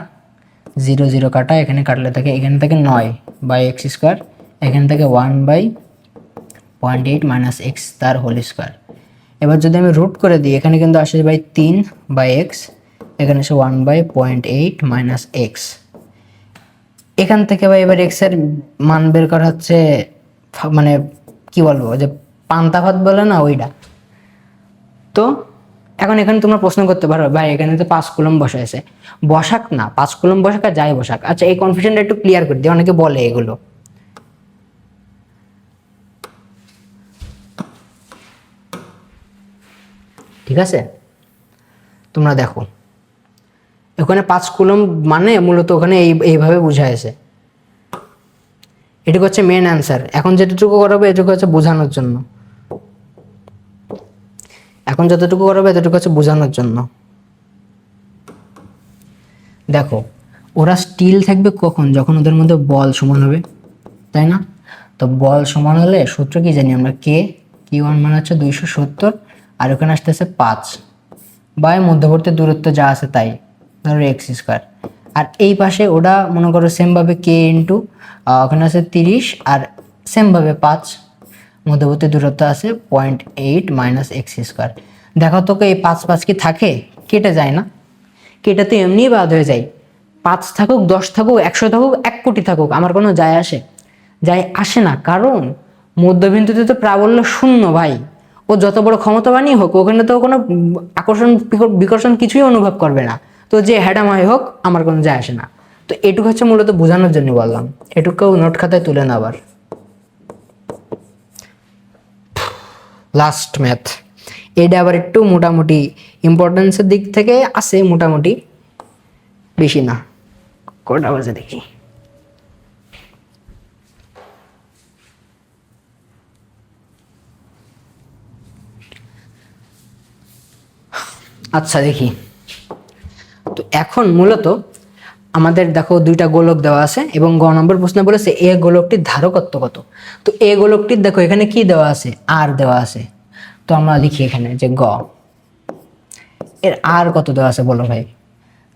0 0 কাটা, এখানে কাটলে থাকে, এখানে থাকে 9/x², এখানে থেকে 1/0.8 - x তার হোল স্কোয়ার। এবার যদি আমি রুট করে দিই, এখানে কিন্তু আসে 3/x, এখানে এসে 1/0.8 - x। এখান থেকে ভাই এবার x এর মান বের করা হচ্ছে, মানে কি বলবো, যে পান্তা ভাত বলে না ওইটা। তো এখন এখানে তোমরা প্রশ্ন করতে পারো ভাই এখানে তো 5 কুলম্ব বসাইছে, বসাক না, 5 কুলম্ব বসাক আর যাই বসাক। আচ্ছা এই কনফিউশনটা একটু ক্লিয়ার করে দিই, অনেকে বলে এগুলো। ঠিক আছে, তোমরা দেখো ওখানে 5 কুলম মানে মূলত ওখানে এইভাবে বুঝাইছে। এটুকু হচ্ছে মেন অ্যান্সার। এখন যেটুকু করাবে এটুকু হচ্ছে বোঝানোর জন্য, এখন যতটুকু করাবে এতটুকু হচ্ছে বোঝানোর জন্য। দেখো ওরা স্টিল থাকবে কখন, যখন ওদের মধ্যে বল সমান হবে, তাই না? তো বল সমান হলে সূত্র কি জানি আমরা, Q1 মানে হচ্ছে 270, আর ওখানে আসতেছে 5 বাই মধ্যবর্তী দূরত্ব যা আছে তাই, ধরো x²। আর এই পাশে ওটা মনে করো সেমভাবে K ইন্টু ওখানে আছে 30, আর সেমভাবে 5, মধ্যবর্তী দূরত্ব আছে 0.8 মাইনাস x²। দেখো তো এই 5 কি থাকে? কেটে যায় না? কেটে তো এমনিই বাদ হয়ে যায়। 5 থাকুক, 10 থাকুক, 100 থাকুক, 1 কোটি থাকুক, আমার কোনো যায় আসে না। কারণ মধ্যবিন্দুতে তো প্রাবল্য শূন্য ভাই। ও যত বড় ক্ষমতাবানই হোক, ওখানে তো কোনো আকর্ষণ বিকর্ষণ কিছুই অনুভব করবে না। তো যে হ্যাডামাই হোক, আমার কোনো যায় আসে না। তো এটুকু হচ্ছে মূলত বোঝানোর জন্য বললাম। এটুকুও নোট খাতায় তুলে না আবার। লাস্ট ম্যাথ, এটা আবার একটু মোটামুটি ইম্পর্টেন্সের দিক থেকে আছে, মোটামুটি, বেশি না। কটা বাজে দেখি, আচ্ছা দেখি। তো এখন মূলত আমাদের দেখো দুইটা গোলক দেওয়া আছে এবং গ নম্বর প্রশ্নে বলেছে এ গোলকটির ধারকত্ব কত। তো এ গোলকটির দেখো এখানে কি দেওয়া আছে, আর দেওয়া আছে। তো আমরা লিখি এখানে যে গ এর আর কত দেওয়া আছে বলো ভাই,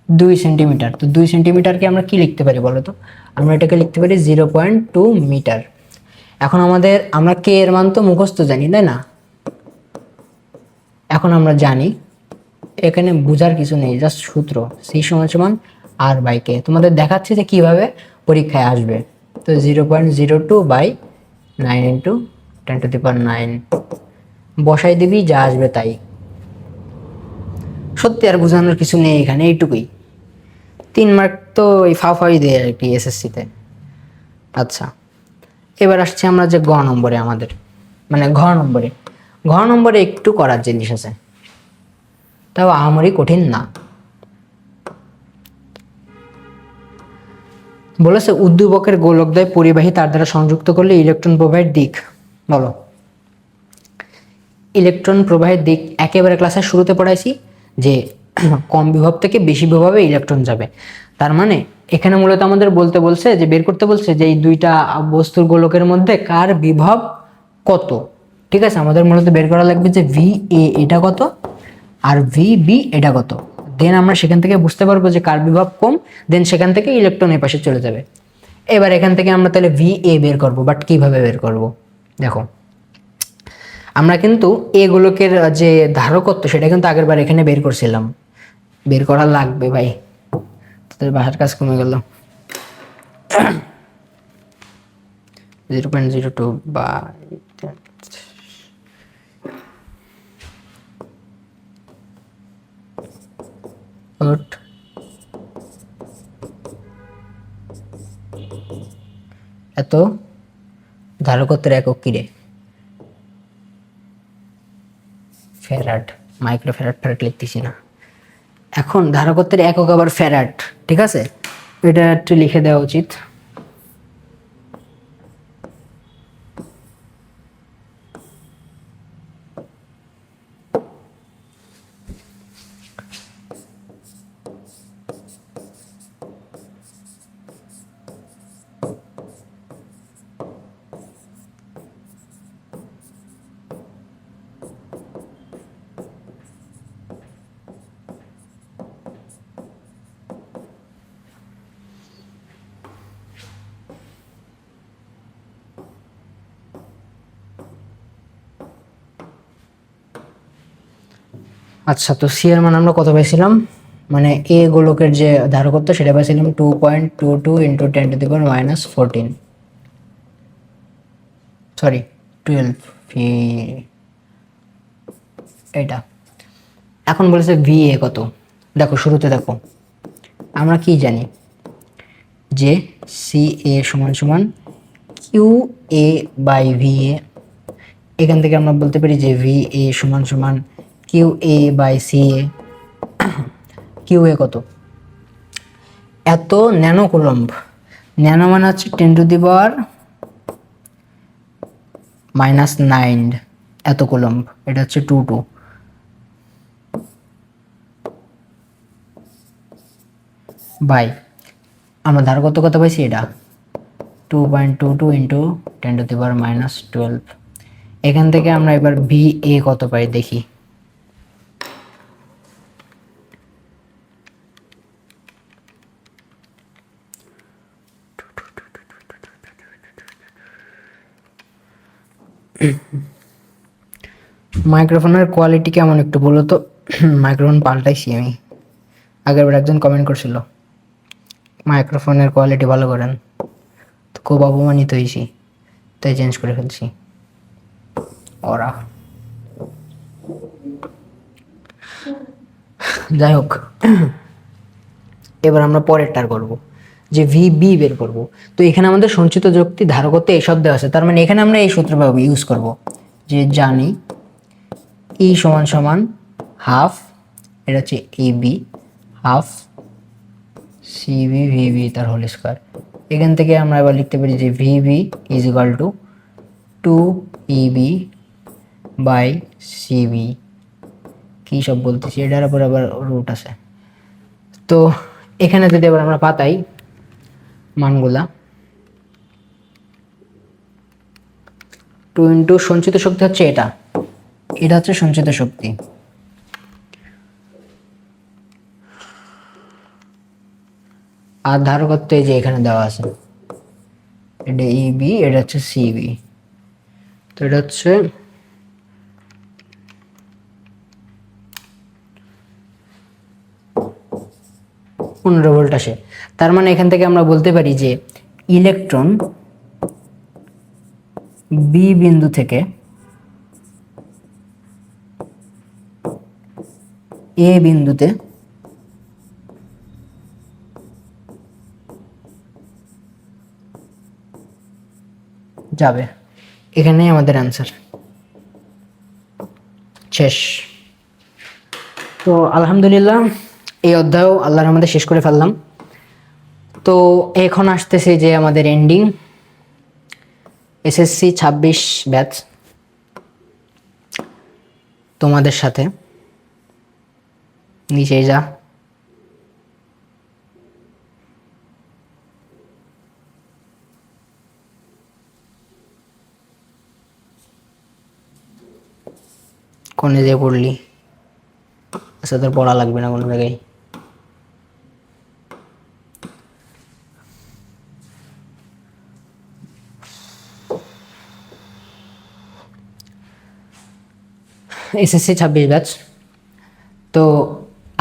2 সেন্টিমিটার। তো 2 সেন্টিমিটারকে আমরা কি লিখতে পারি বলো তো? আমরা এটাকে লিখতে পারি 0.2 মিটার। এখন আমরা কে এর মান তো মুখস্থ জানি, তাই না? এখন আমরা জানি, এখানে বোঝার কিছু নেই, জাস্ট সূত্র C=R/K। তোমাদের দেখাচ্ছে যে কিভাবে পরীক্ষায় আসবে। তো 0.02/9 ইন্টু 10⁹ বসাই দিবি, যা আসবে তাই। সত্যি আর বোঝানোর কিছু নেই এখানে, এইটুকুই। 3 মার্ক তো এই ফাই দেয় আর কি SSC-তে। আচ্ছা, এবার আসছে আমরা যে গ নম্বরে, আমাদের মানে ঘ নম্বরে একটু করার জিনিস আছে, তাও আহামরি কঠিন না। বলেছে উদ্দীপকের গোলকদ্বয় পরিবাহী তার দ্বারা সংযুক্ত করলে ইলেকট্রন প্রবাহের দিক বলো। ইলেকট্রন প্রবাহের দিক একেবারে ক্লাসের শুরুতে পড়াইছি যে কম বিভব থেকে বেশি বিভবে ইলেকট্রন যাবে। তার মানে এখানে মূলত আমাদের বলছে যে বের করতে বলছে যে এই দুইটা বস্তুর গোলকের মধ্যে কার বিভব কত। ঠিক আছে, আমাদের মূলত বের করা লাগবে যে VA এটা কত আর VB এটা কত। দেন আমরা সেখান থেকে বুঝতে পারবো যে কার বিভব কম, দেন সেখান থেকে ইলেকট্রন এই পাশে চলে যাবে। এবার এখান থেকে আমরা তাহলে VA বের করব, বাট কিভাবে বের করব দেখো। আমরা কিন্তু এ গোলকের যে ধারকত্ব সেটা কিন্তু আগের বার এখানে বের করছিলাম, বের করা লাগবে ভাই, তোদের বাসার কাজ কমে গেল। 0.02 বা এত ধারকত্বের একক কিরে, ফ্যারাড, মাইক্রো ফ্যারাড লিখতেছি না। এখন ধারকত্বের একক আবার ফ্যারাড, ঠিক আছে, এটা একটু লিখে দেওয়া উচিত। আচ্ছা, তো সি এর মান আমরা কত পাইছিলাম, মানে এ গোলকের যে ধারকত্ব সেটা পাইছিলাম 2.22 ইন্টু 10⁻14, সরি 12 এটা। এখন বলেছে VA কত, দেখো শুরুতে দেখো আমরা কি জানি যে CA = QA/VA। এখান থেকে আমরা বলতে পারি যে VA = QA/CA। QA কত, এত ন্যানো কুলম্ব। ন্যানো মানে হচ্ছে 10⁻⁹ এত কুলম্ব। এটা হচ্ছে 22 বাই আমরা ধারকত্ব কত পাইছি, এটা 2.22 ইন্টু 10⁻⁻12। এখান থেকে আমরা এবার ভি এ কত পাই দেখি। মাইক্রোফোনের কোয়ালিটি কেমন একটু বলো তো। মাইক্রোফোন পাল্টাইছি আমি, আগের বার একজন কমেন্ট করছিল মাইক্রোফোনের কোয়ালিটি ভালো করেন, তো খুব অপমানিত হয়েছি, তাই চেঞ্জ করে ফেলছি। ওরা যাই হোক, এবার আমরা পরেরটার করব, যে ভিবি বের করব। তো এখানে আমাদের সঞ্চিত যুক্তি ধারকত্ব এই শব্দ আছে, তার মানে এখানে আমরা এই সূত্র ইউজ করব, যে জানি ই সমান সমান হাফ, এটা হচ্ছে A B half C B V B তার হোল স্কয়ার। এখান থেকে আমরা এবার লিখতে পারি যে V B is equal to 2 by C B. কী সব বলতেছি, এটার উপর আবার রুট আছে। তো এখানে যদি এবার আমরা পাতাই মানগুলা, 2 ইন্টু সঞ্চিত শক্তি হচ্ছে এটা, এটা হচ্ছে সঞ্চিত শক্তি। আর ধারকত্ব এই যে এখানে দেওয়া আছে, এটা ইবি, এটা হচ্ছে সিবি। তো এটা হচ্ছে 15 ভোল্ট আসে। তার মানে এখান থেকে আমরা বলতে পারি যে ইলেকট্রন বি বিন্দু থেকে এ বিন্দুতে যাবে। এখানেই আমাদের অ্যান্সার শেষ। তো আলহামদুলিল্লাহ এই অধ্যায়ও আল্লাহর রহমতে শেষ করে ফেললাম। তো এখন আসতেছে যে আমাদের এন্ডিং, এসএসসি 26 ব্যাচ তোমাদের সাথে। নিচে যা, কোনে যে পড়লি, আচ্ছা তোর পড়া লাগবে না কোনো জায়গায়। SSC 26 batch. তো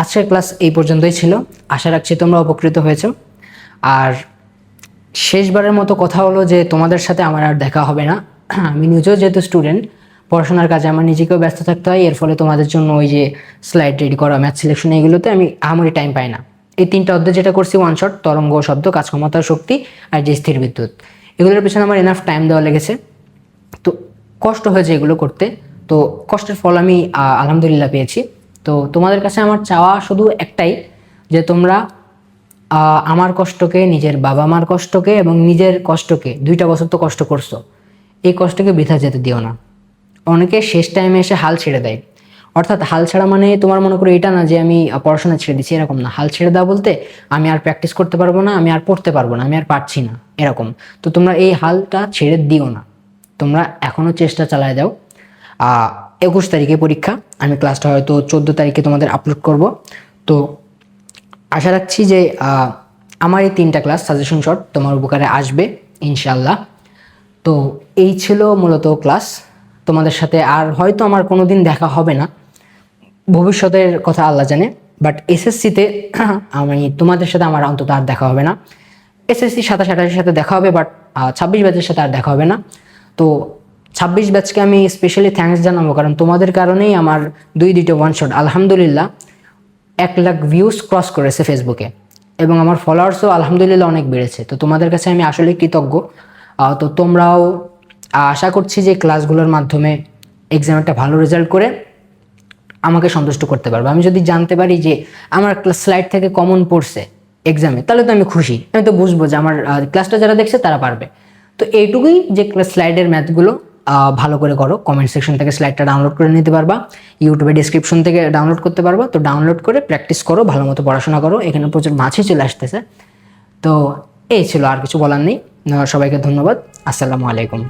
আজকের ক্লাস এই পর্যন্তই ছিল, আশা রাখছি তোমরা উপকৃত হয়েছো। আর শেষবারের মতো কথা হলো যে তোমাদের সাথে আমার আর দেখা হবে না। আমি নিজেও যেহেতু স্টুডেন্ট, পড়াশোনার কাজে আমার নিজেকেও ব্যস্ত থাকতে হয়, এর ফলে তোমাদের জন্য ওই যে স্লাইড রেডি করা, ম্যাথ সিলেকশন, এইগুলোতে আমি আহামরি টাইম পাই না। এই 3টা অধ্যায় যেটা করছি, ওয়ান শট, তরঙ্গ, শব্দ, কাজ ক্ষমতা, শক্তি, আর যে স্থির বিদ্যুৎ, এগুলোর পেছনে আমার এনাফ টাইম দেওয়া লেগেছে। তো কষ্ট হয়েছে এগুলো করতে, তো কষ্টের ফল আমি আলহামদুলিল্লাহ পেয়েছি। তো তোমাদের কাছে আমার চাওয়া শুধু একটাই, যে তোমরা আমার কষ্টকে, নিজের বাবা মার কষ্টকে এবং নিজের কষ্টকে, 2টা বছর তো কষ্ট করছো, এই কষ্টকে বৃথা যেতে দিও না। অনেকে শেষ টাইমে এসে হাল ছেড়ে দেয়, অর্থাৎ হাল ছাড়া মানে তোমার মনে করো এটা না যে আমি পড়াশোনা ছেড়ে দিচ্ছি, এরকম না। হাল ছেড়ে দেওয়া বলতে আমি আর প্র্যাকটিস করতে পারবো না, আমি আর পড়তে পারবো না, আমি আর পারছি না, এরকম। তো তোমরা এই হালটা ছেড়ে দিও না, তোমরা এখনো চেষ্টা চালায় যাও। 21 তারিখে পরীক্ষা, আমি ক্লাসটা হয়তো 14 তারিখে তোমাদের আপলোড করব। তো আশা রাখছি যে আমার এই 3টা ক্লাস সাজেশন শর্ট তোমার উপকারে আসবে ইনশাল্লাহ। তো এই ছিল মূলত ক্লাস তোমাদের সাথে। আর হয়তো আমার কোনো দিন দেখা হবে না, ভবিষ্যতের কথা আল্লাহ জানে, বাট এসএসসিতে আমি তোমাদের সাথে আমার অন্তত আর দেখা হবে না। এসএসসি 27-28-এর সাথে দেখা হবে, বাট 26 ব্যাচের সাথে আর দেখা হবে না। তো 26 ব্যাচকে আমি স্পেশালি থ্যাঙ্কস জানাবো, কারণ তোমাদের কারণেই আমার 2-2টা ওয়ান শট আলহামদুলিল্লাহ 1 লাখ ভিউজ ক্রস করেছে ফেসবুকে, এবং আমার ফলোয়ার্সও আলহামদুলিল্লাহ অনেক বেড়েছে। তো তোমাদের কাছে আমি আসলে কৃতজ্ঞ। তো তোমরাও আশা করছি যে ক্লাসগুলোর মাধ্যমে এক্সামে একটা ভালো রেজাল্ট করে আমাকে সন্তুষ্ট করতে পারবে। আমি যদি জানতে পারি যে আমার স্লাইড থেকে কমন পড়ছে, এক্সামে, তাহলে তো আমি খুশি, আমি তো বুঝবো যে আমার ক্লাসটা যারা দেখছে তারা পারবে। তো এইটুকুই যে স্লাইডের ম্যাথগুলো ভালো করে করো, কমেন্ট সেকশন থেকে স্লাইডটা ডাউনলোড করে নিতে পারবা, ইউটিউবে ডিসক্রিপশন থেকে ডাউনলোড করতে পারবা। তো ডাউনলোড করে প্র্যাকটিস করো, ভালো মতো পড়াশোনা করো, এখানে প্রচুর মাছই চলে আসতেছে। তো এই ছিল, আর কিছু বলার নেই। সবাইকে ধন্যবাদ, আসসালামু আলাইকুম।